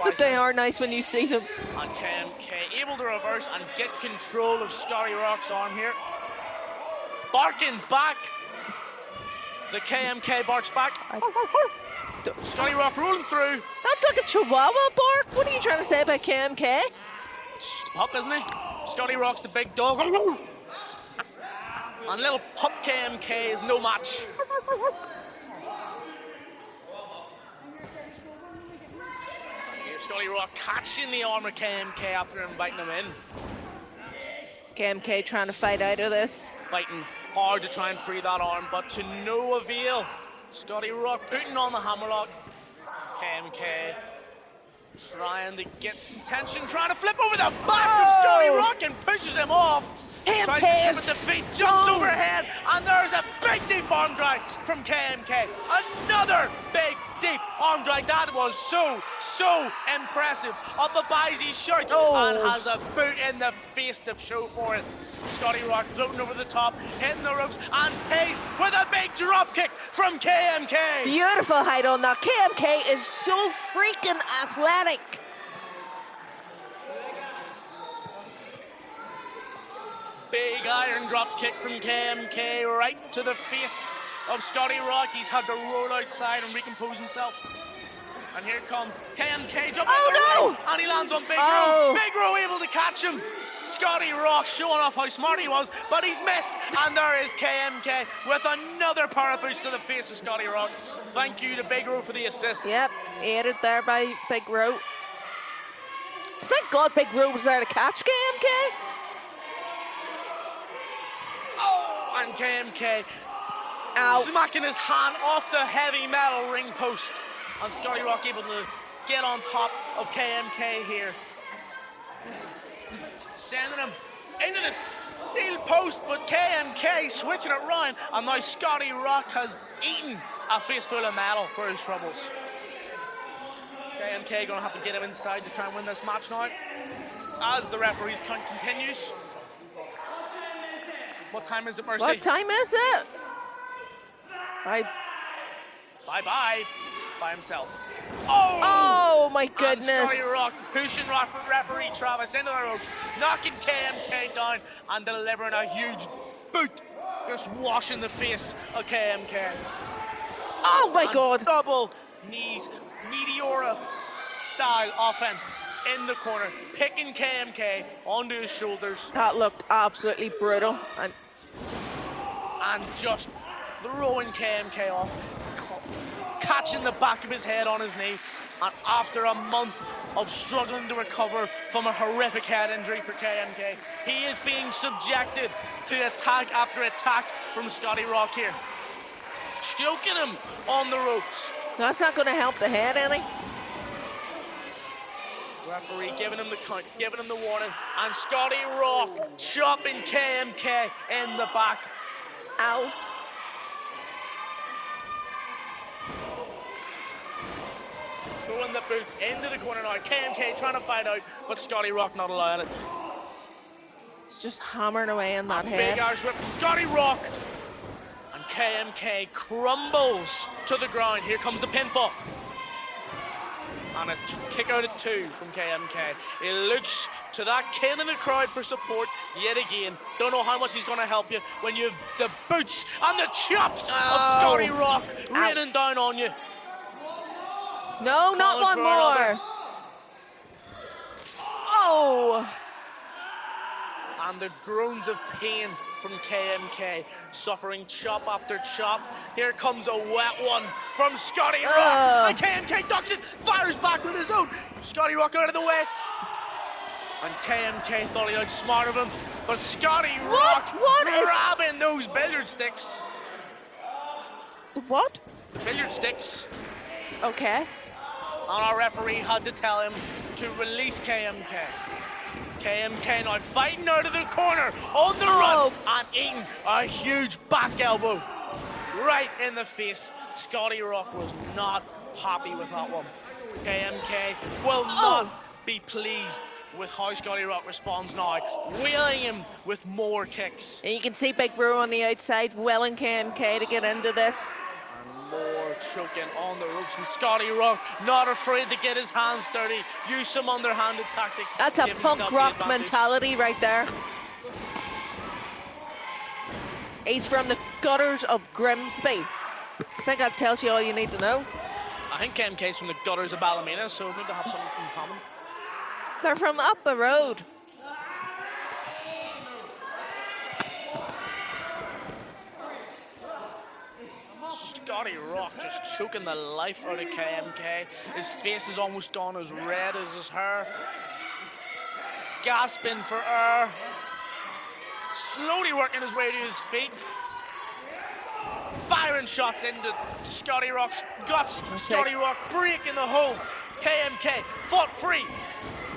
But they are nice when you see them. And KMK able to reverse and get control of Scotty Rock's arm here. Barking back. The KMK barks back. Scotty Rock rolling through. That's like a chihuahua bark. What are you trying to say about KMK? Just a pup, isn't he? Scotty Rock's the big dog. And little pup KMK is no match. Here's Scotty Rock catching the arm of KMK after inviting him in. KMK trying to fight out of this. Fighting hard to try and free that arm, but to no avail. Scotty Rock putting on the hammerlock. KMK trying to get some tension, trying to flip over the back of Scotty Rock and pushes him off. Tries to keep at the feet, jumps overhead, and there's a big deep arm drag from KMK. Another big deep arm drag. That was so impressive. Up abides his shirt and has a boot in the face to show for it. Scotty Rock floating over the top, hitting the ropes, and pays with a big drop kick from KMK. Beautiful height on that. KMK is so freaking athletic. Big iron drop kick from KMK right to the face of Scotty Rock. He's had to roll outside and recompose himself. And here comes KMK jumping no! and he lands on Big Ro. Big Ro able to catch him. Scotty Rock showing off how smart he was, but he's missed. And there is KMK with another power boost to the face of Scotty Rock. Thank you to Big Ro for the assist. Yep, aided there by Big Ro. Thank God Big Ro was there to catch KMK. And KMK smacking his hand off the heavy metal ring post. And Scotty Rock able to get on top of KMK here. Sending him into the steel post, but KMK switching it round. And now Scotty Rock has eaten a face full of metal for his troubles. KMK gonna have to get him inside to try and win this match now. As the referee's count continues. What time is it, Mercy? What time is it? Bye-bye by himself. Oh my goodness. And Scotty Rock pushing referee Travis into the ropes, knocking KMK down and delivering a huge boot, just washing the face of KMK. Oh my God. Double knees, Meteora style offense in the corner, picking KMK onto his shoulders. That looked absolutely brutal. And just throwing KMK off, catching the back of his head on his knee. And after a month of struggling to recover from a horrific head injury for KMK, he is being subjected to attack after attack from Scotty Rock here. Choking him on the ropes. That's not going to help the head any. Referee giving him the count, giving him the warning. And Scotty Rock chopping KMK in the back. Ow. Throwing the boots into the corner now. KMK trying to fight out, but Scotty Rock not allowing it. It's just hammering away in that Big head. Irish whip from Scotty Rock. And KMK crumbles to the ground. Here comes the pinfall. And a kick out at 2 from KMK. He looks to that kid in the crowd for support yet again. Don't know how much he's going to help you when you have the boots and the chops of Scotty Rock raining down on you. No, not one more. Oh! and the groans of pain from KMK, suffering chop after chop. Here comes a wet one from Scotty Rock, and KMK ducks it, fires back with his own. Scotty Rock out of the way, and KMK thought he outsmarted him, but Scotty Rock grabbing those billiard sticks. What? Billiard sticks. Okay. And our referee had to tell him to release KMK. KMK now fighting out of the corner, on the run, and eating a huge back elbow right in the face. Scotty Rock was not happy with that one. KMK will not be pleased with how Scotty Rock responds now, wheeling him with more kicks. And you can see Big Bro on the outside, willing KMK to get into this. More choking on the ropes, and Scotty Rock not afraid to get his hands dirty, use some underhanded tactics. That's a give punk himself the rock advantage. mentality right there. He's from the gutters of Grimsby. I think that tells you all you need to know. I think KMK's from the gutters of Ballymena, so maybe they have something in common. They're from up the road. Scotty Rock just choking the life out of KMK. His face is almost gone as red as his hair. Gasping for air. Slowly working his way to his feet. Firing shots into Scotty Rock's guts. Scotty Rock breaking the hold. KMK fought free.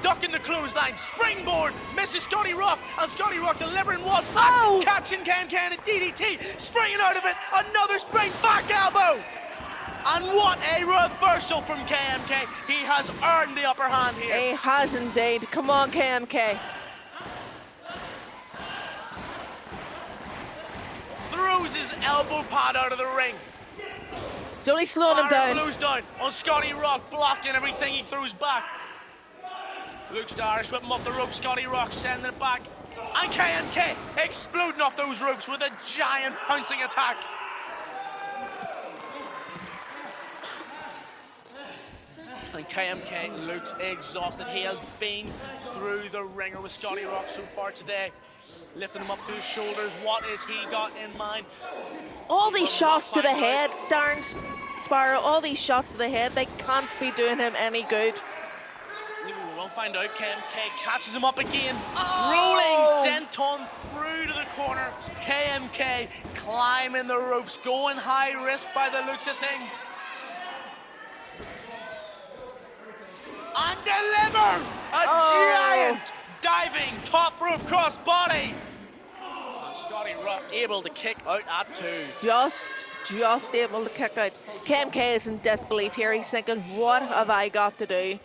Ducking the clothesline, springboard, misses Scotty Rock, and Scotty Rock delivering one back, catching KMK in a DDT, springing out of it, another spring back elbow. And what a reversal from KMK. He has earned the upper hand here. He has indeed. Come on, KMK. Throws his elbow pad out of the ring. It's only slowing him Fire down. blows down on Scotty Rock, blocking everything he throws back. Luke Irish whip him off the rope, Scotty Rock sending it back. And KMK exploding off those ropes with a giant pouncing attack. And KMK looks exhausted. He has been through the ringer with Scotty Rock so far today. Lifting him up to his shoulders. What has he got in mind? All these shots to the head, darn Sparrow, all these shots to the head, they can't be doing him any good. We'll find out. KMK catches him up again. Rolling senton through to the corner. KMK climbing the ropes, going high risk by the looks of things. And delivers a giant diving top rope crossbody. And Scotty Rock able to kick out at two. Just able to kick out. KMK is in disbelief here. He's thinking, what have I got to do?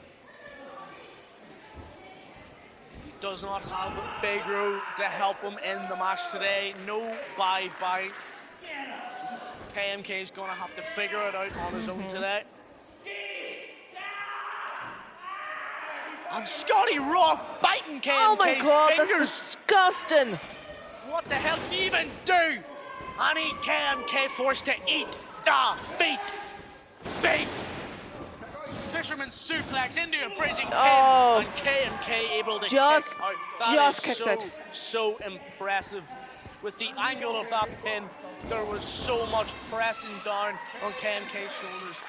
Does not have Big Ro to help him in the match today. No bye-bye. KMK is going to have to figure it out on his own today. And Scotty Rock biting KMK's Oh my God, fingers. that's disgusting. What the hell did he even do? And KMK forced to eat the feet. Big fisherman suplex into a bridging pin, and KMK able to kick out. That is kicked out. So impressive. With the angle of that pin, there was so much pressing down on KMK's shoulders.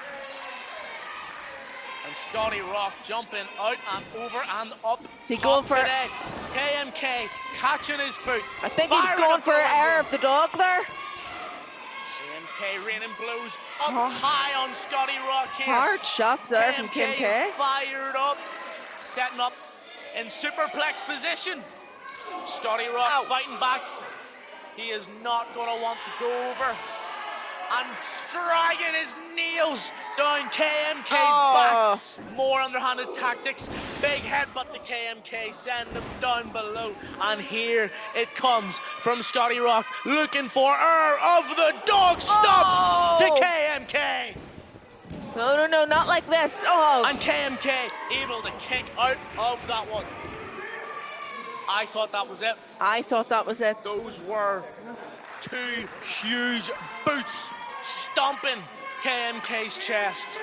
And Scotty Rock jumping out and over and up. Is he going for today? KMK catching his foot. I think he was firing going up for the air of the dog there. KMK raining blows up high on Scotty Rock here. Hard shots there from KMK KMK. is fired up, setting up in superplex position. Scotty Rock fighting back. He is not going to want to go over. And striking his nails down KMK's back. More underhanded tactics. Big headbutt to KMK, sending him down below. And here it comes from Scotty Rock, looking for air of the dog stops to KMK. No, not like this. And KMK able to kick out of that one. I thought that was it. I thought that was it. Those were two huge boots stomping KMK's chest.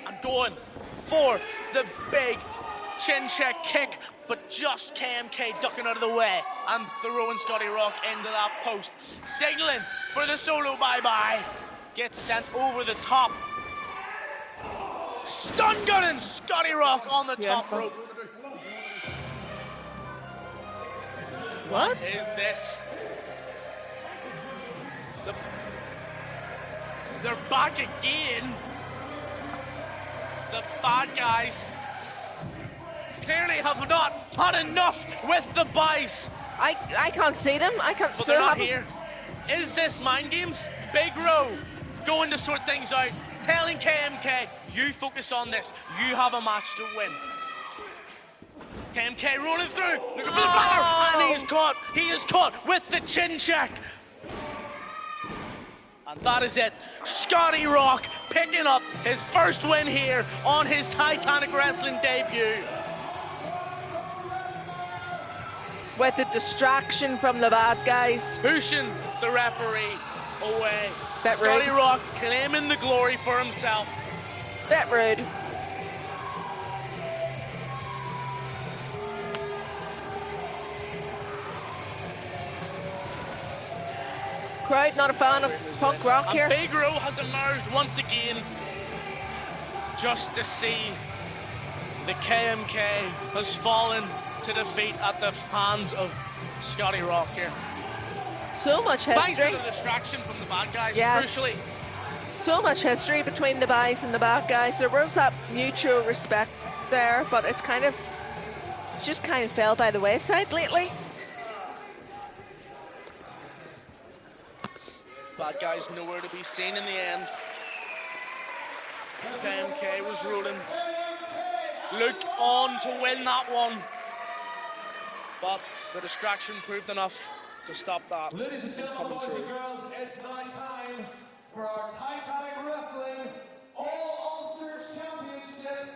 And going for the big chin check kick, but just KMK ducking out of the way and throwing Scotty Rock into that post. Signaling for the solo bye-bye. Gets sent over the top. Stun gunning Scotty Rock on the top rope. What? Is this? They're back again. The bad guys clearly have not had enough with the buys, I can't see them. I can't. but they're not here. Is this mind games? Big Row going to sort things out, telling KMK, you focus on this. You have a match to win. KMK rolling through, looking for the banner, and he is caught with the chin check. And that is it. Scotty Rock picking up his first win here on his Titanic Wrestling debut. With a distraction from the bad guys. Pushing the referee away. Bit Scotty rude. Rock claiming the glory for himself. Bit rude. Crowd not a fan of punk rock And here. Big Row has emerged once again just to see the KMK has fallen to defeat at the hands of Scotty Rock here. So much Thanks to history. the distraction from the bad guys, Yes. crucially. So much history between the guys and the bad guys. There was that mutual respect there, but it's just kind of fell by the wayside lately. Bad guys nowhere to be seen in the end. KMK was rolling. Looked on to win that one. But the distraction proved enough to stop that Ladies and from gentlemen, coming boys and true. girls, it's now time for our Titanic Wrestling All-Ulster Championship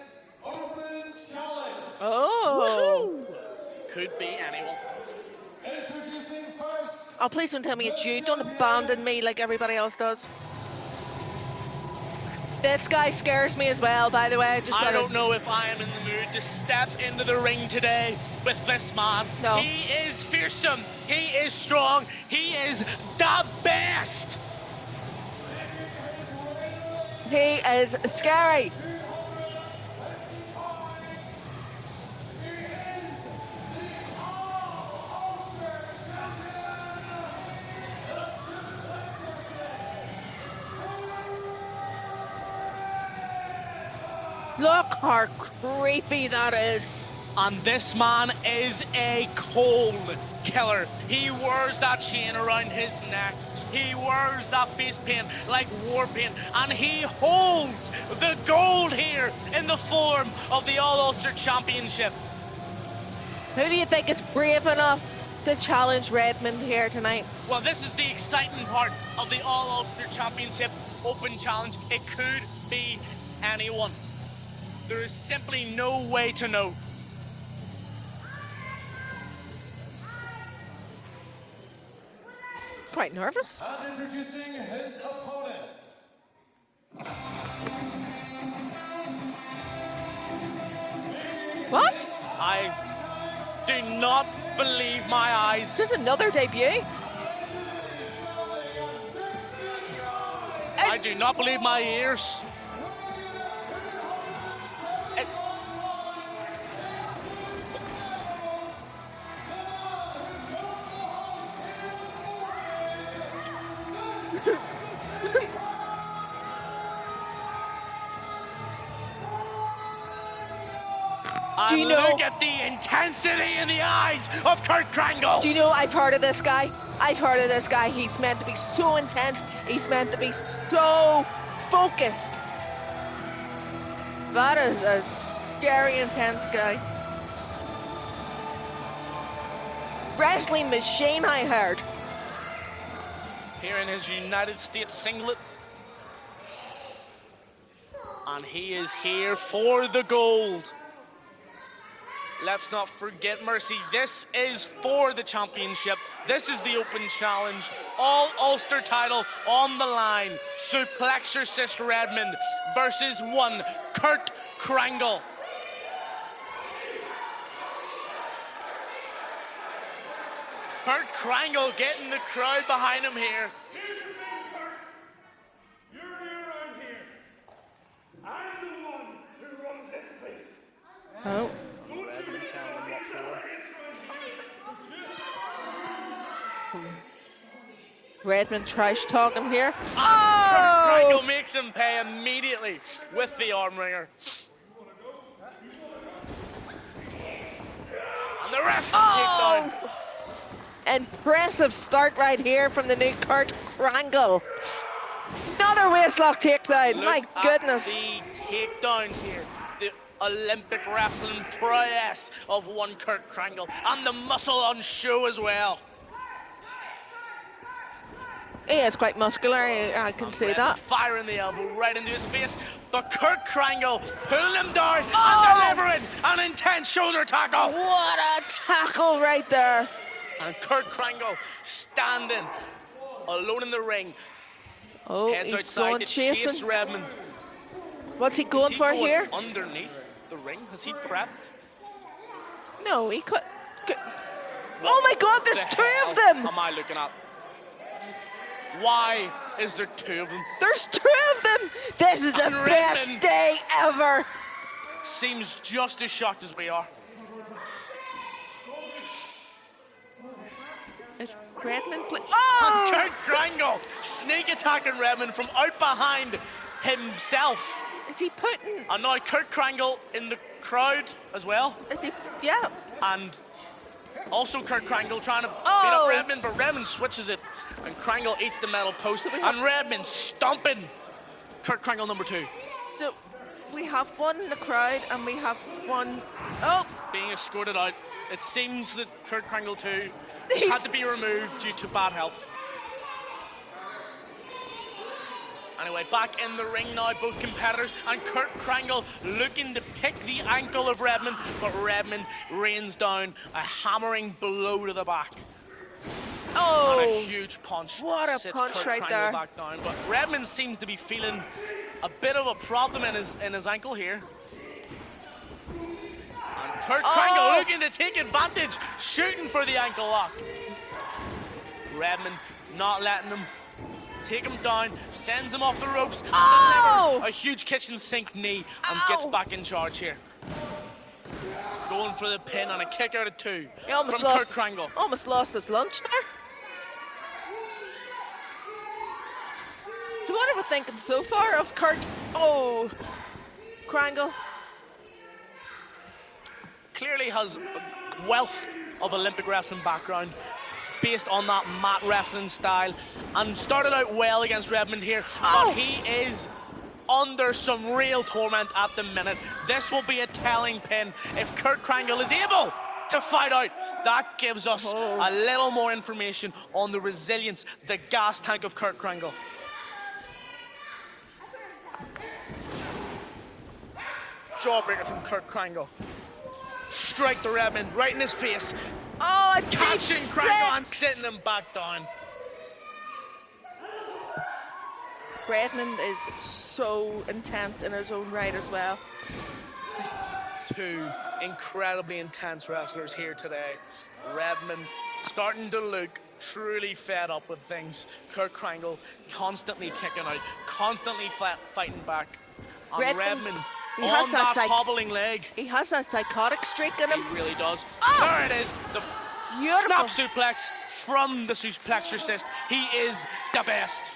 Open Challenge. Oh. Could be anyone. Introducing first, Oh, please don't tell me it's you. Don't abandon me like everybody else does. This guy scares me as well, by the way. I don't know if I am in the mood to step into the ring today with this man. No. He is fearsome. He is strong. He is the best. He is scary. Look how creepy that is. And this man is a cold killer. He wears that chain around his neck. He wears that face paint like war paint. And he holds the gold here in the form of the All-Ulster Championship. Who do you think is brave enough to challenge Redmond here tonight? Well, this is the exciting part of the All-Ulster Championship Open Challenge. It could be anyone. There is simply no way to know. Quite nervous. and introducing his opponent. What? I do not believe my eyes. This is another debut. I do not believe my ears. Do you And know- look at the intensity in the eyes of Kurt Krangle. Do you know I've heard of this guy? I've heard of this guy. He's meant to be so intense. He's meant to be so focused. That is a scary, intense guy. Wrestling machine, I heard. Here in his United States singlet. And he is here for the gold. Let's not forget, Mercy, this is for the championship. This is the Open Challenge. All Ulster title on the line. Suplex your sister Redmond versus one Kurt Krangle. Kurt Krangle getting the crowd behind him here. Here's the thing, Kurt. You're new around here. I'm the one who runs this place. Oh. Redmond telling him what for. Redmond trash talking here. Kurt Oh! Krangle makes him pay immediately with the arm wringer. And the rest of the takedown. Impressive start right here from the new Kurt Krangle. Another waistlock takedown. My Look at goodness. the takedowns here. The Olympic wrestling prowess of one Kurt Krangle. And the muscle on show as well. He is quite muscular, I can see Redmond that. firing the elbow right into his face. But Kurt Krangle pulling him down Oh! and delivering an intense shoulder tackle. What a tackle right there. And Kurt Krangle standing alone in the ring. Oh, Heads he's outside going to chase chasing. Redmond. What's he Is going he for going here? underneath the ring? Has he prepped? No, he could. Oh my God, there's The two hell of them. am I looking at? Why is there two of them? There's two of them. This is the And best Redmond. day ever. Seems just as shocked as we are. It's Redmond. And Oh! Kurt Krangle sneak attacking Redmond from out behind himself. Is he putting? And now Kurt Krangle in the crowd as well. Is he? Yeah. And also Kurt Krangle trying to beat Oh. up Redmond, but Redmond switches it. And Krangle eats the metal post. And Redmond stomping Kurt Krangle number 2. So we have one in the crowd and we have one. Oh, Being escorted out. It seems that Kurt Krangle 2 has He's- had to be removed due to bad health. Anyway, back in the ring now, both competitors, and Kurt Krangle looking to pick the ankle of Redmond, but Redmond rains down a hammering blow to the back. And a oh! huge punch. What a sits punch Kurt right Krangle there. back down. But Redmond seems to be feeling a bit of a problem in his ankle here. And Kurt Krangle Oh. looking to take advantage, shooting for the ankle lock. Redmond not letting him take him down, sends him off the ropes, and Oh. delivers a huge kitchen sink knee and gets Ow. back in charge here. Going for the pin and a kick out of 2 He almost from lost. Kurt Krangle. Almost lost his lunch there. So what are we thinking so far of Kurt? Oh, Krangle. Clearly has a wealth of Olympic wrestling background based on that mat wrestling style, and started out well against Redmond here, Oh. but he is under some real torment at the minute. This will be a telling pin if Kurt Krangle is able to fight out. That gives us a little more information on the resilience, the gas tank of Kurt Krangle. Jawbreaker from Kurt Krangle. Strike to Redmond right in his face. Oh, a deep Catching Krangle and six. sitting him back down. Redmond is so intense in his own right as well. Two incredibly intense wrestlers here today. Redmond starting to look truly fed up with things. Kurt Krangle constantly kicking out, constantly fighting back. And Redmond he has on that that hobbling leg. He has that psychotic streak in him. He really does. Oh! There it is. The Beautiful. snap suplex from the suplexorcist. He is the best.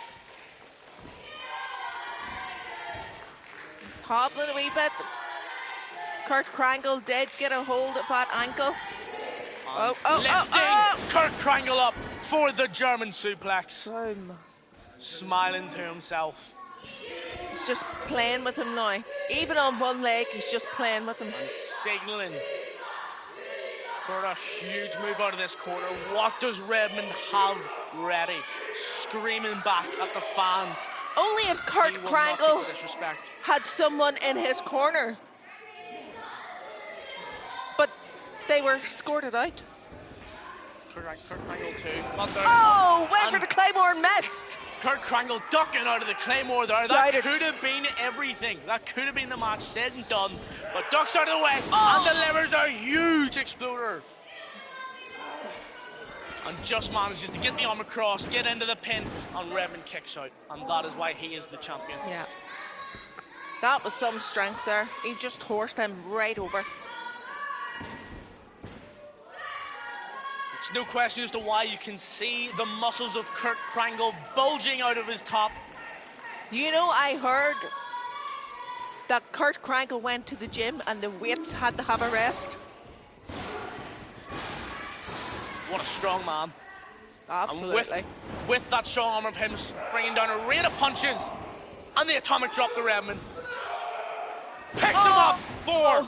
He's hobbling a wee bit. Kurt Krangle did get a hold of that ankle. Lifting Kurt Krangle up for the German suplex. Boom. Smiling to himself. He's just playing with him now. Even on one leg, he's just playing with him. And signaling for a huge move out of this corner. What does Redmond have ready? Screaming back at the fans. Only if Kurt He will not Krangle take the disrespect. had someone in his corner. But they were escorted out. Kurt Krangle too. Not there. Oh, went for And the Claymore and missed. Kurt Krangle ducking out of the Claymore there. That Right it. could have been everything. That could have been the match said and done. But ducks out of the way Oh. and delivers a huge exploder. And just manages to get the arm across, get into the pin, and Redmond kicks out. And that is why he is the champion. Yeah. That was some strength there. He just horsed him right over. It's no question as to why you can see the muscles of Kurt Krangle bulging out of his top. You know, I heard that Kurt Krangle went to the gym and the weights had to have a rest. What a strong man. Absolutely. And with that strong arm of him bringing down a rain of punches, and the atomic drop to Redmond. Picks him up for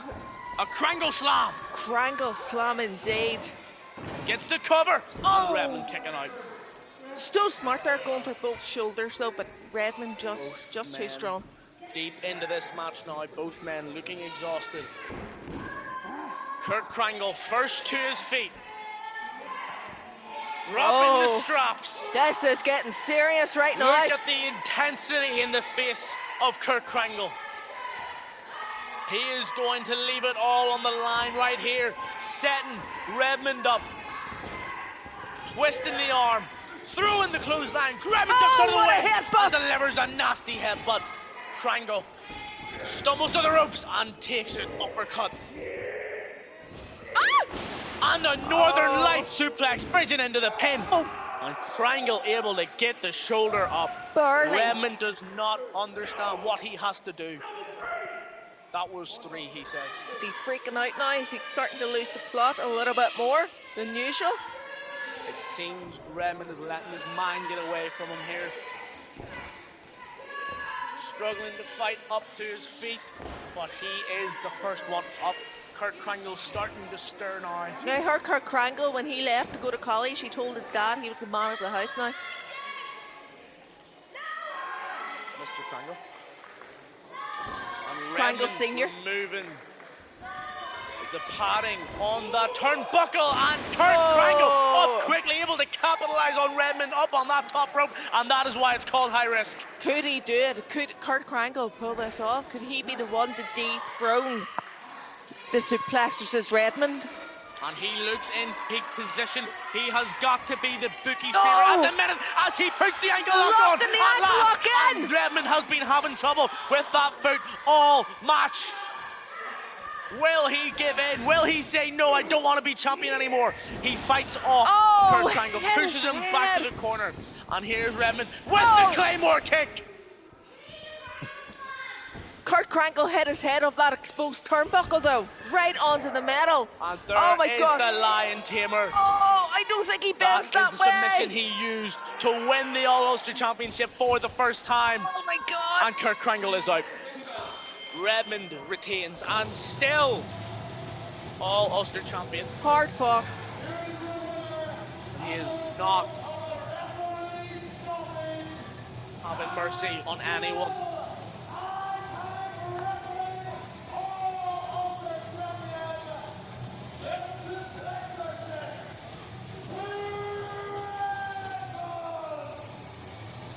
a Krangle slam. Krangle slam indeed. Gets the cover, and Redmond kicking out. So smart there, going for both shoulders though, but Redmond just too men. strong. Deep into this match now, both men looking exhausted. Kurt Krangle first to his feet. Dropping the straps. This is getting serious right now. Look at the intensity in the face of Kurt Krangle. He is going to leave it all on the line right here. Setting Redmond up. Twisting the arm. Throwing the clothesline. Redmond ducks out of the what a way. headbutt. And delivers a nasty headbutt. Krangle stumbles to the ropes and takes an uppercut. And a Northern Lights suplex bridging into the pin. And Krangle able to get the shoulder up. Barely. Redmond does not understand what he has to do. That was 3, he says. Is he freaking out now? Is he starting to lose the plot a little bit more than usual? It seems Redmond is letting his mind get away from him here. Struggling to fight up to his feet, but he is the first one up. Kurt Krangle's starting to stir now. Now, I heard Kurt Krangle, when he left to go to college, he told his dad he was the man of the house now. Mr. Krangle. And Krangle Redmond Senior. moving. The padding on the turnbuckle, and Kurt Krangle up quickly, able to capitalize on Redmond up on that top rope, and that is why it's called high risk. Could he do it? Could Kurt Krangle pull this off? Could he be the one to dethrone the suplexor's Redmond? And he looks in peak position. He has got to be the bookie's favorite at the minute as he puts the ankle lock on. Locked in the At ankle last, lock in. and Redmond has been having trouble with that boot all match. Will he give in? Will he say, no, I don't want to be champion anymore? He fights off Kurt Krangle, hit pushes his him back to head. the corner. And here's Redmond with the Claymore kick. Kurt Krangle hit his head off that exposed turnbuckle though, right onto the metal. And there oh my is God. the Lion Tamer. Oh, I don't think he bends That that, is the way. submission he used to win the All-Ulster Championship for the first time. Oh my God. And Kurt Krangle is out. Redmond retains and still All-Ulster champion. Hard fought. He is not having mercy on anyone.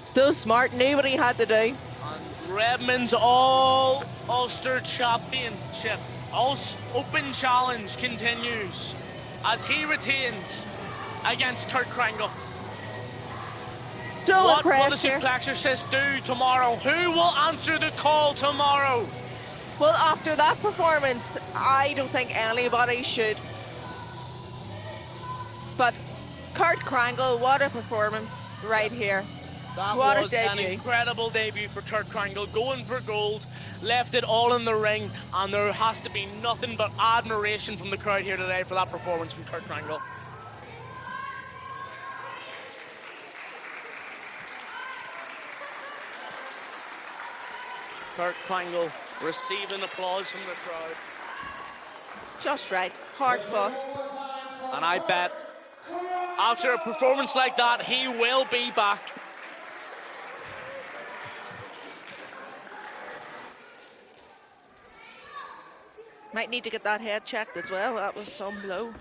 Still smart, knew what he had to do. And Redmond's All-Ulster Championship Open Challenge continues as he retains against Kurt Krangle. Still What will the impressed here. Suplexorcist do tomorrow? Who will answer the call tomorrow? Well, after that performance, I don't think anybody should. But Kurt Krangle, what a performance right here. That What a was an debut. incredible debut for Kurt Krangle, going for gold, left it all in the ring, and there has to be nothing but admiration from the crowd here today for that performance from Kurt Krangle. Kurt Krangle receiving applause from the crowd. Just right, hard fought. And I bet after a performance like that, he will be back. Might need to get that head checked as well. That was some blow.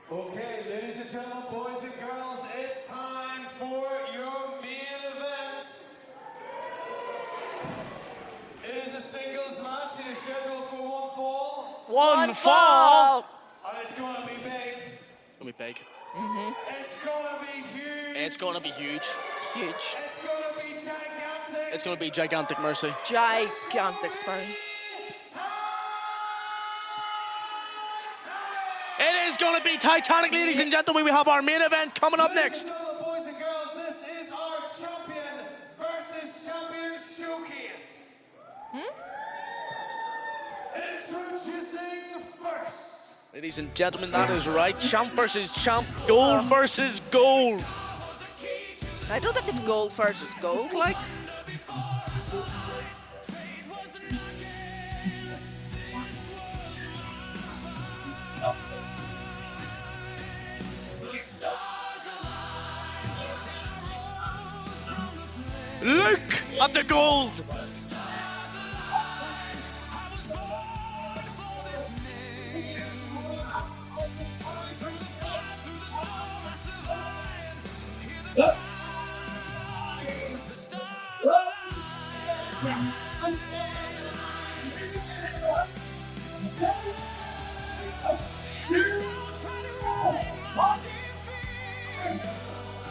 Okay, ladies and gentlemen, boys and girls, it's time for your main event. It is a singles match. It is scheduled for one fall. One fall. And it's going to be big. It's going to be big. It's going to be huge. It's going to be huge. Huge. It's going to be gigantic. It's going to be gigantic, Mercy. Gigantic sperm. It is going to be Titanic, ladies and gentlemen. We have our main event coming up next. Ladies and gentlemen, boys and girls, this is our champion versus champion showcase. Introducing first. Ladies and gentlemen, that is right. Champ versus champ. Gold versus gold. I don't think it's gold versus gold, like. Look at the gold.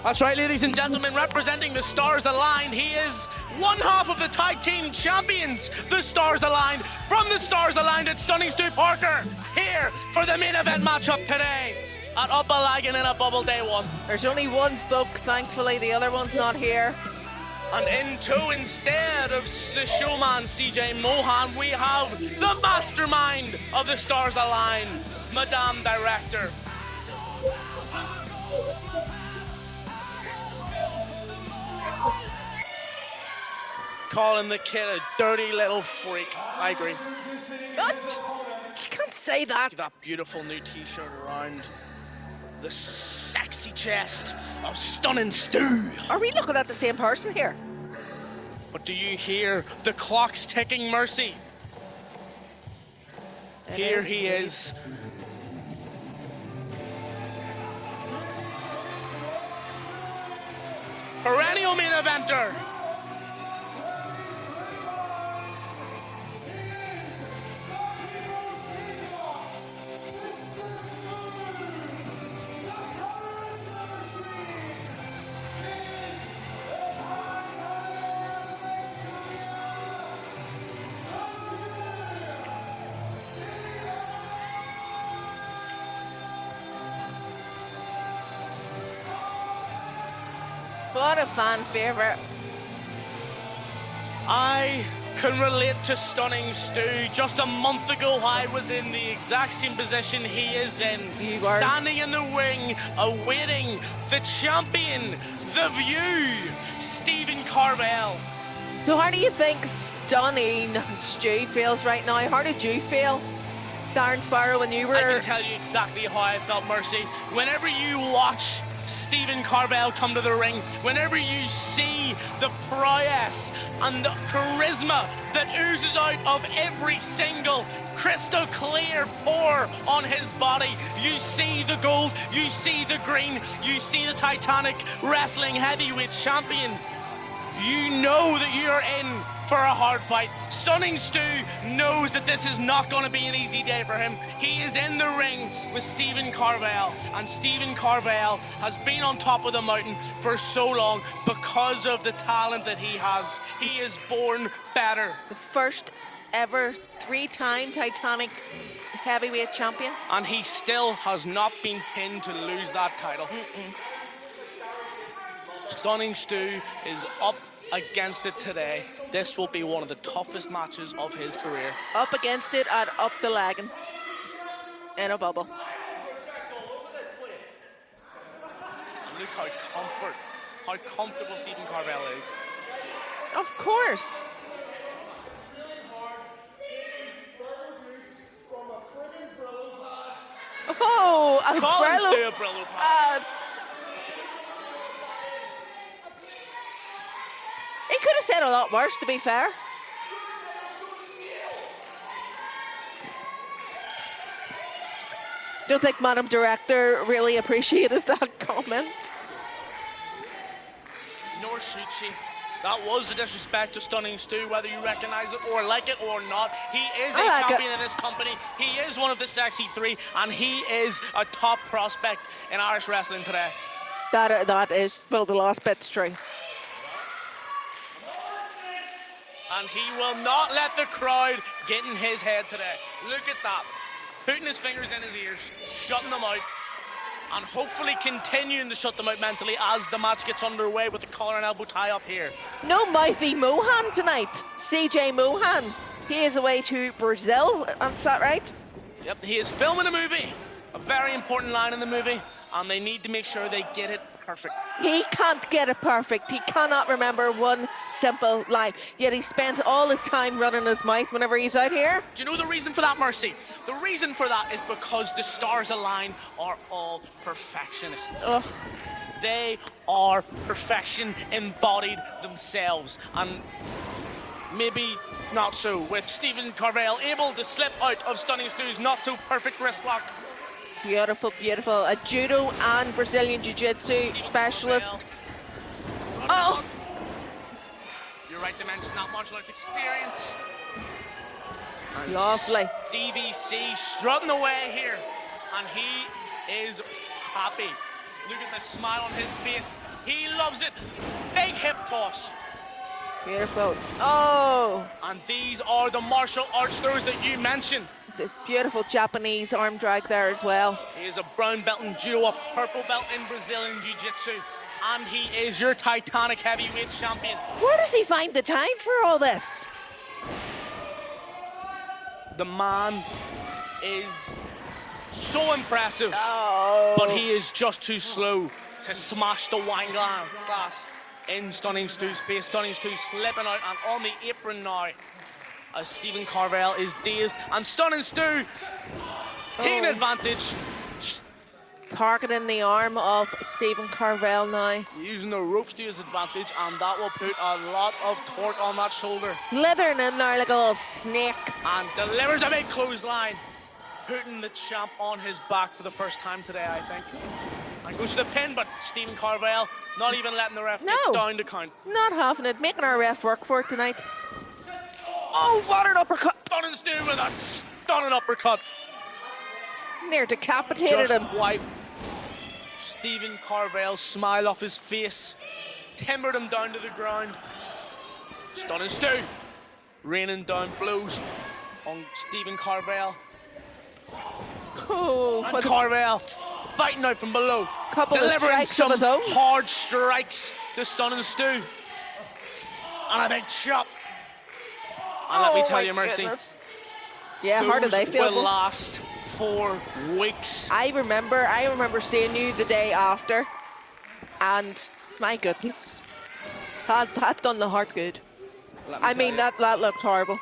That's right, ladies and gentlemen, representing the Stars Aligned, he is one half of the tag team champions, the Stars Aligned. From the Stars Aligned, it's Stunning Stu Parker, here for the main event matchup today at Up a Lagan in a Bubble Day 1. There's only one book, thankfully, the other one's not here. And in two, instead of the showman CJ Mohan, we have the mastermind of the Stars Aligned, Madame Director. Calling the kid a dirty little freak. I agree. What? You can't say that. That beautiful new t-shirt around the sexy chest of Stunning Stu. Are we looking at the same person here? But do you hear the clocks ticking, Mercy? Here he is. Perennial main eventer. What a fan favorite. I can relate to Stunning Stu. Just a month ago, I was in the exact same position he is in. You are. Standing in the wing, awaiting the champion, the View, Stephen Carvell. So how do you think Stunning Stu feels right now? How did you feel, Darren Sparrow, when you were... I can tell you exactly how I felt, Mercy. Whenever you watch Stephen Carvell come to the ring, whenever you see the prowess and the charisma that oozes out of every single crystal clear pore on his body, you see the gold, you see the green, you see the Titanic wrestling heavyweight champion. You know that you're in for a hard fight. Stunning Stu knows that this is not going to be an easy day for him. He is in the ring with Stephen Carvell, and Stephen Carvell has been on top of the mountain for so long because of the talent that he has. He is born better. The first ever three-time Titanic heavyweight champion. And he still has not been pinned to lose that title. Stunning Stu is up against it today. This will be one of the toughest matches of his career. Up against it at Up the Lagan in a bubble. And look how comfortable Stephen Carvell is. Of course. Oh, a Calling Stu Brillo a Brillo pad. pad. He could have said a lot worse, to be fair. Don't think Madam Director really appreciated that comment. Nor should she. That was a disrespect to Stunning Stu, whether you recognize it or like it or not. He is a I like champion in this company. He is one of the sexy three, and he is a top prospect in Irish wrestling today. That is, well, the last bit's true. And he will not let the crowd get in his head today. Look at that. Putting his fingers in his ears, shutting them out, and hopefully continuing to shut them out mentally as the match gets underway with the collar and elbow tie up here. No Mouthy Mohan tonight. CJ Mohan. He is away to Brazil, is that right? Yep, he is filming a movie, a very important line in the movie, and they need to make sure they get it perfect. He can't get it perfect. He cannot remember one simple line. Yet he spends all his time running his mouth whenever he's out here. Do you know the reason for that, Mercy? The reason for that is because the stars align are all perfectionists. Ugh. They are perfection embodied themselves, and maybe not so with Stephen Carvell able to slip out of Stunning Stu's not so perfect wrist lock. Beautiful, beautiful. A judo and Brazilian Jiu-Jitsu specialist. Oh! You're right to mention that martial arts experience. And Lovely. DVC strutting away here, and he is happy. Look at the smile on his face. He loves it. Big hip toss. Beautiful. Oh! And these are the martial arts throws that you mentioned. The beautiful Japanese arm drag there as well. He is a brown belt in judo, a purple belt in Brazilian Jiu-Jitsu, and he is your Titanic heavyweight champion. Where does he find the time for all this? The man is so impressive, Oh. but he is just too slow to smash the wine glass in Stunning Stu's face. Stunning Stu slipping out and on the apron now as Stephen Carvell is dazed, and Stunning Stu taking advantage. Targeting the arm of Stephen Carvell now. Using the ropes to his advantage, and that will put a lot of torque on that shoulder. Slithering in there like a little snake. And delivers a big clothesline, putting the champ on his back for the first time today, I think. And goes to the pin, but Stephen Carvell not even letting the ref get down to count. Not having it. Making our ref work for it tonight. Oh, what an uppercut. Stunning Stu with a stunning uppercut. Near decapitated Just him. wiped Stephen Carvell's smile off his face. Timbered him down to the ground. Stunning Stu raining down blows on Stephen Carvell. Oh, And what a Carvell fighting out from below. couple of Delivering strikes some of his own. hard strikes to Stunning Stu. And a big chop. And let me tell my you, Mercy, goodness. Yeah, how did they those feel? will last 4 weeks. I remember seeing you the day after, and my goodness, that done the heart good. Let me I tell mean, you, that looked horrible.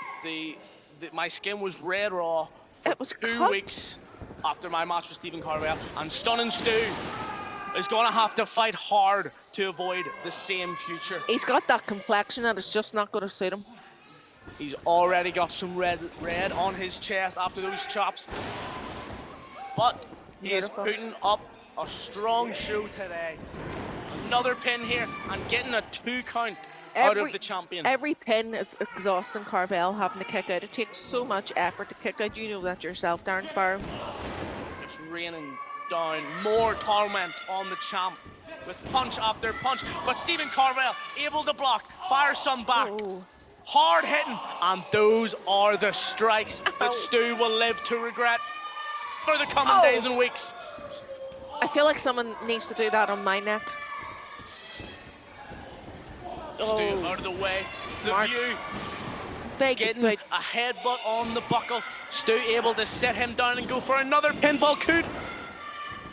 my skin was red raw for It was 2 cut. weeks after my match with Stephen Carvell, and Stunning Stu is going to have to fight hard to avoid the same future. He's got that complexion that is just not going to suit him. He's already got some red on his chest after those chops. But he is Beautiful. putting up a strong show today. Another pin here and getting a 2 count out of the champion. Every pin is exhausting Carvell having to kick out. It takes so much effort to kick out. You know that yourself, Darren Sparrow. Just raining down more torment on the champ with punch after punch. But Stephen Carvell able to block, fire some back. Oh. Hard hitting, and those are the strikes that Stu will live to regret for the coming days and weeks. I feel like someone needs to do that on my neck. Stu out of the way. Smart. The view Big getting boot. a headbutt on the buckle. Stu able to set him down and go for another pinfall. Could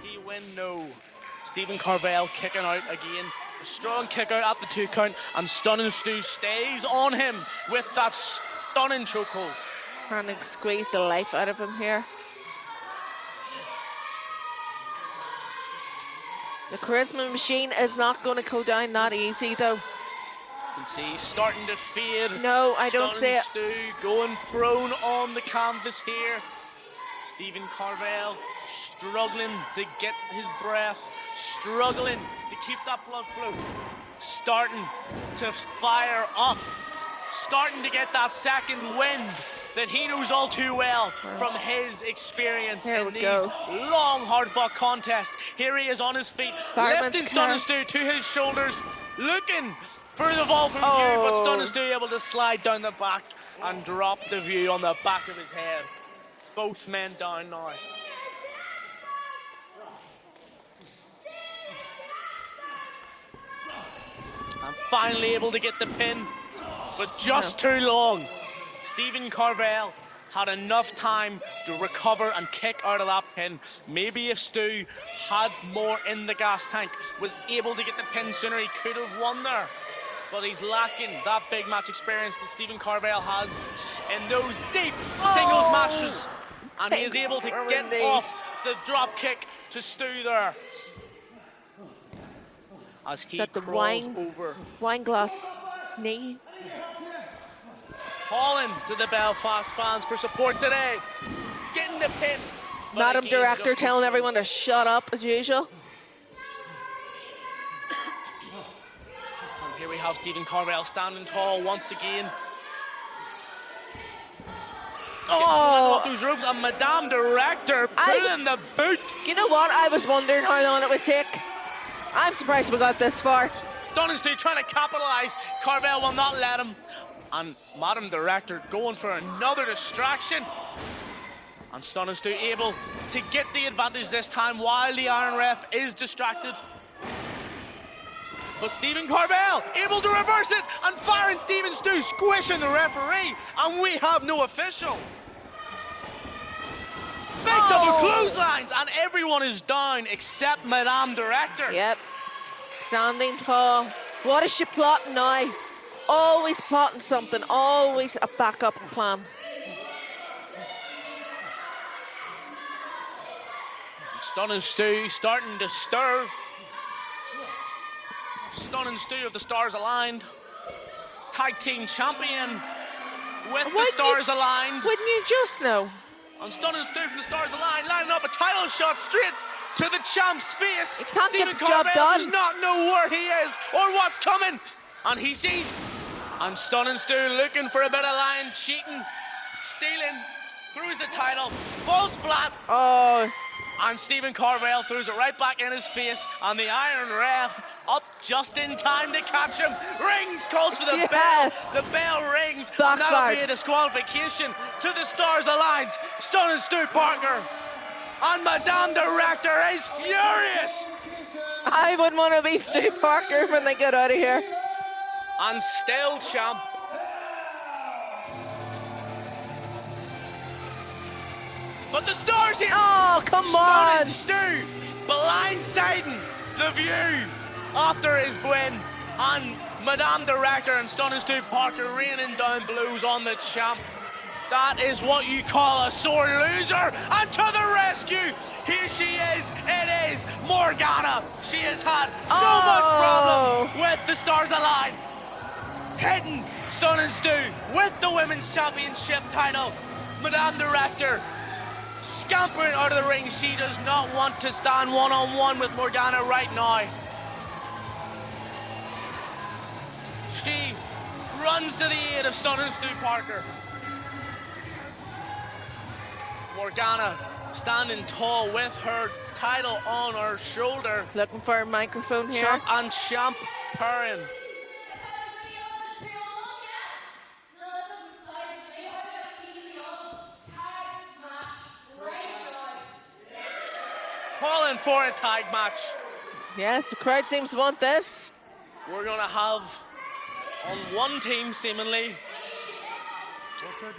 he win? No. Stephen Carvell kicking out again. A strong kick out at the 2 count, and Stunning Stu stays on him with that stunning chokehold. Trying to squeeze the life out of him here. The charisma machine is not going to go down that easy, though. You can see he's starting to fade. No, I don't see Stunning it. Stu going prone on the canvas here. Stephen Carvell struggling to get his breath, struggling to keep that blood flow, starting to fire up, starting to get that second wind that he knows all too well from his experience There in we these go. long, hard-fought contests. Here he is on his feet, Fireman's lifting car. Stunning to his shoulders, looking for the ball from view, but Oh. Stunning able to slide down the back and drop the view on the back of his head. Both men down now. And finally able to get the pin, but just too long. Stephen Carvell had enough time to recover and kick out of that pin. Maybe if Stu had more in the gas tank, was able to get the pin sooner, he could have won there. But he's lacking that big match experience that Stephen Carvell has in those deep singles matches. And he is able to get off the drop kick to Stu there. As he Got the crawls over. wine glass knee. Calling to the Belfast fans for support today. Getting the pin. But Madam again, Director just telling missed. everyone to shut up as usual. And here we have Stephen Carvell standing tall once again. Getting off those ropes, and Madame Director pulling the boot. You know what? I was wondering how long it would take. I'm surprised we got this far. Donningstew trying to capitalise. Carvell will not let him. And Madam Director going for another distraction. And Donningstew able to get the advantage this time while the Iron Ref is distracted. But Stephen Carvell able to reverse it and firing Stephen Stu, squishing the referee. And we have no official. Big double clotheslines, and everyone is down except Madame Director. Yep. Standing tall. What is she plotting now? Always plotting something. Always a backup plan. Stunning Stu starting to stir. Stunning Stu of the Stars Aligned. Tag team champion with the Stars Aligned. Wouldn't you just know? And Stunning Stu from the Stars Aligned lining up a title shot straight to the champ's face. He can't get Stephen the job Carvell done. does not know where he is or what's coming. And he sees. And Stunning Stu looking for a bit of line, cheating, stealing, throws the title, falls flat. Oh, And Stephen Carvell throws it right back in his face, and the Iron Ref up just in time to catch him. Rings, calls for the Yes. bell. The bell rings, and that'll Backfired. be a disqualification to the Stars Alliance. Stunning Stu Parker. And Madame Director is furious. I wouldn't want to be Stu Parker when they get out of here. And still champ. But the Stars here. Oh, come on. Stunning Stu blindsiding the view after his win. And Madame Director and Stunning Stu Parker raining down blows on the champ. That is what you call a sore loser. And to the rescue, here she is. It is Morgana. She has had so much problem with the Stars Aligned. Hitting Stunning Stu with the Women's Championship title. Madame Director scampering out of the ring. She does not want to stand one-on-one with Morgana right now. She runs to the aid of Stunning Stu Parker. Morgana standing tall with her title on her shoulder. Looking for a microphone here. Champ and champ purring. Calling for a tag match. Yes, the crowd seems to want this. We're gonna have on one team seemingly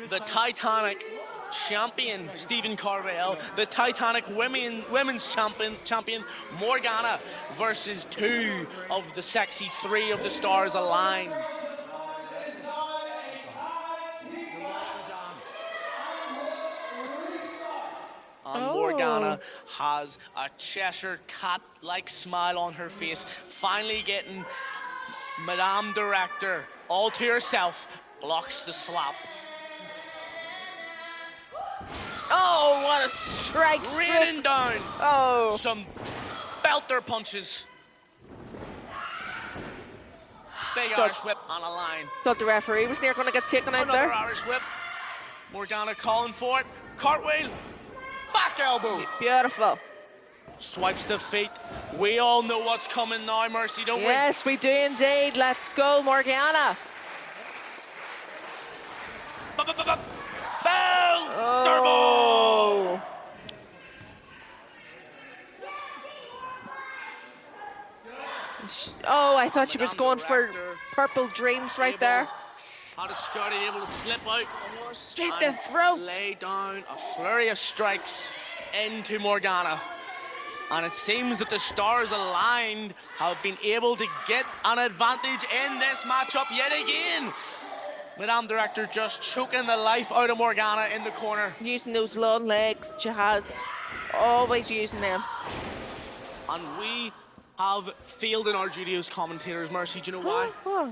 the Titanic champion Stephen Carvell, the Titanic women's champion Morgana versus two of the sexy three of the Stars Aligned. And Morgana has a Cheshire cat-like smile on her face, finally getting Madame Director all to herself, blocks the slap. Oh, what a strike. Raining down Oh. some belter punches. Big Irish whip on a line. Thought the referee was near going to get taken out Another there. Irish whip. Morgana calling for it. Cartwheel. Back elbow. Beautiful. Swipes the feet. We all know what's coming now, Mercy, don't Yes, we do indeed. Let's go, Morgana. we? Bell. Turbo. Oh, I thought she was Madame going for Director. purple dreams right there. How did Scotty able to slip out? Straight the and throat. Lay down a flurry of strikes into Morgana. And it seems that the stars aligned have been able to get an advantage in this matchup yet again. Madame Director just choking the life out of Morgana in the corner. Using those long legs she has. Always using them. And we have failed in our duty as commentators, Mercy. Do you know why? Oh.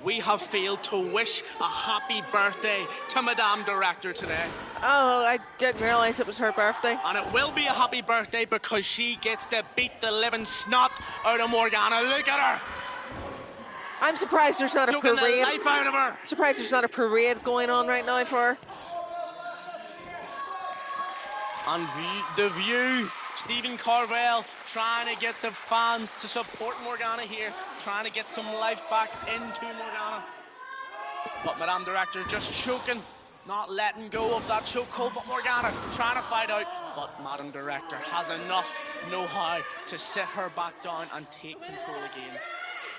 We have failed to wish a happy birthday to Madame Director today. Oh, I didn't realise it was her birthday. And it will be a happy birthday because she gets to beat the living snot out of Morgana. Look at her! I'm surprised there's not a Choking the parade. life out of her. Surprised there's not a parade going on right now for her. And the view, Stephen Carvell trying to get the fans to support Morgana here, trying to get some life back into Morgana. But Madame Director just choking, not letting go of that chokehold. But Morgana trying to fight out. But Madame Director has enough know-how to sit her back down and take control again.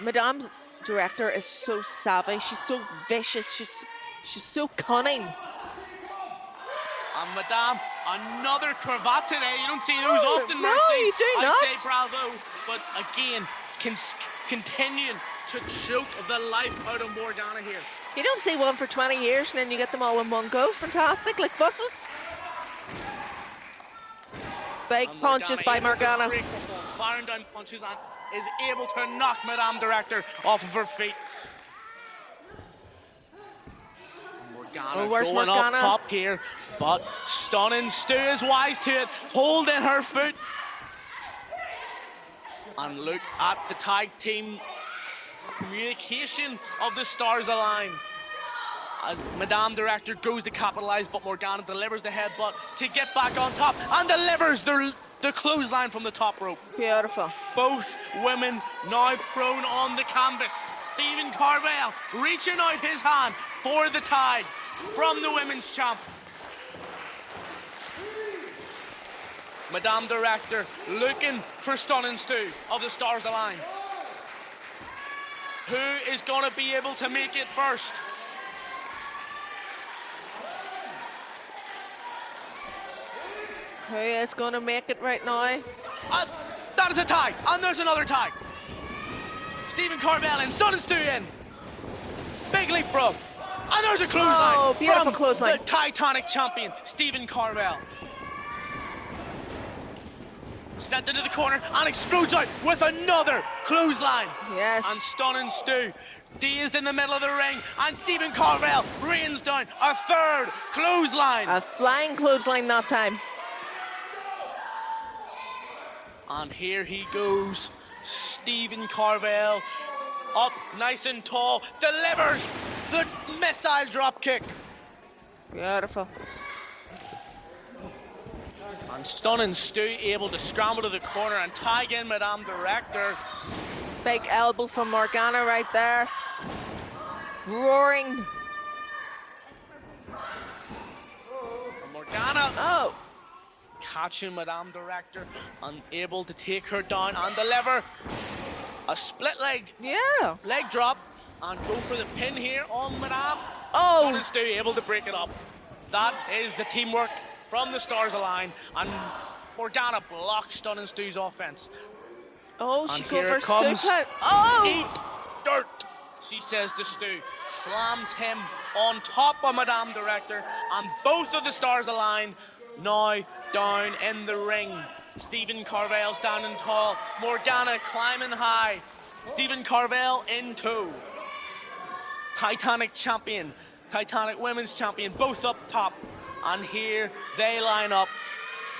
Madame's Director is so savvy. She's so vicious. She's so cunning. And Madame, another cravat today. You don't see those Oh, often, no, Mercy. you do I not. say bravo. But again, continuing to choke the life out of Morgana here. You don't see one for 20 years and then you get them all in one go. Fantastic, like buses. Big And punches by able to Morgana. break the fall, firing down punches and is able to knock Madame Director off of her feet. Morgana Oh, where's going Morgana? up top here, but Stunning Stu is wise to it, holding her foot. And look at the tag team communication of the stars aligned. As Madame Director goes to capitalise, but Morgana delivers the headbutt to get back on top and delivers the clothesline from the top rope. Beautiful. Both women now prone on the canvas. Stephen Carvell reaching out his hand for the tag from the women's champ. Madame Director looking for Stunning Stu of the Stars Align. Who is going to be able to make it first? Who is going to make it right now? That is a tie, and there's another tie. Stephen Carvell in, Stunning Stu in. Big leapfrog, and there's a clothesline Oh, beautiful from clothesline. the Titanic champion, Stephen Carvell. Sent into the corner and explodes out with another clothesline. Yes. And Stunning Stu dazed in the middle of the ring, and Stephen Carvell rains down a third clothesline. A flying clothesline that time. And here he goes, Stephen Carvell, up nice and tall, delivers the missile drop kick. Beautiful. And Stunning Stu able to scramble to the corner and tag in Madame Director. Big elbow from Morgana right there. Roaring. And Morgana Oh. catching Madame Director, unable to take her down and deliver a split leg Yeah. drop and go for the pin here on Madame. Oh. Stunning Stu able to break it up. That is the teamwork from the Stars Align, and Morgana blocks Stunning Stu's offense. Oh, she And go here for it comes. suplex. Oh. Eat dirt, she says to Stu. Slams him on top of Madame Director, and both of the Stars Align now down in the ring. Stephen Carvell standing tall, Morgana climbing high. Stephen Carvell in tow. Titanic champion, Titanic women's champion, both up top. And here they line up.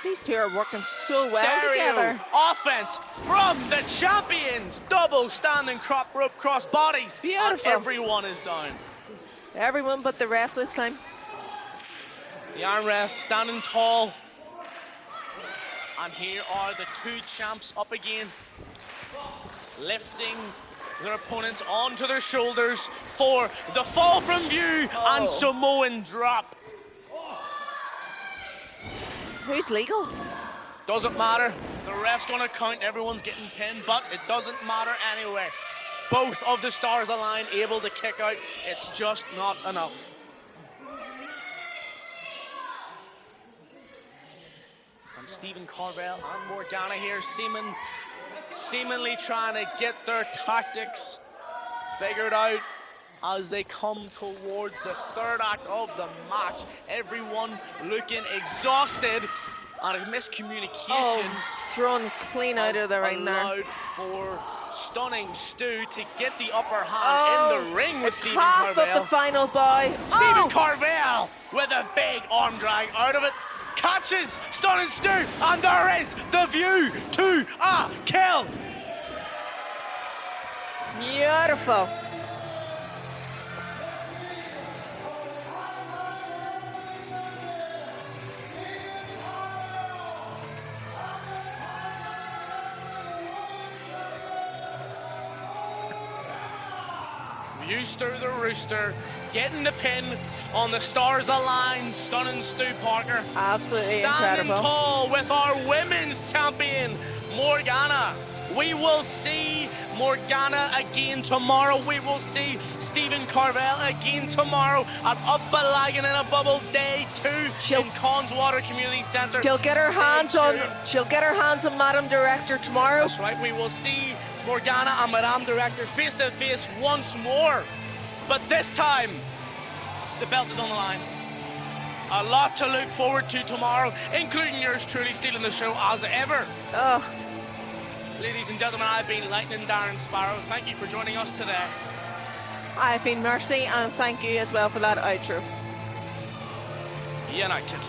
These two are working so well Stereo together. offense from the champions. Double standing crop rope cross bodies. And Beautiful. everyone is down. Everyone but the ref this time. The Iron Ref standing tall. And here are the two champs up again, lifting their opponents onto their shoulders for the fall from view and Samoan drop. Who's legal? Doesn't matter. The ref's gonna count. Everyone's getting pinned, but it doesn't matter anyway. Both of the stars align, able to kick out. It's just not enough. And Stephen Carvel and Morgana here seemingly trying to get their tactics figured out as they come towards the third act of the match. Everyone looking exhausted, and a miscommunication Thrown clean out of the ring there. allowed for Stunning Stu to get the upper hand in the ring with It's Stephen half Carvel. of the final boy. Stephen Carvel with a big arm drag out of it. Catches Stunning Stu, and there is the view to a kill. Beautiful. Views through the rooster, getting the pin on the Stars Align, Stunning Stu Parker. Absolutely Standing incredible. tall with our women's champion, Morgana. We will see Morgana again tomorrow. We will see Stephen Carvel again tomorrow at Up a Lagan in a Bubble Day 2 in Conswater Community Centre. She'll get her hands on Madam Director tomorrow. That's right, we will see Morgana and Madame Director face to face once more. But this time, the belt is on the line. A lot to look forward to tomorrow, including yours truly stealing the show as ever. Oh, Ladies and gentlemen, I've been Lightning Darren Sparrow. Thank you for joining us today. I've been Mercy, and thank you as well for that outro. United.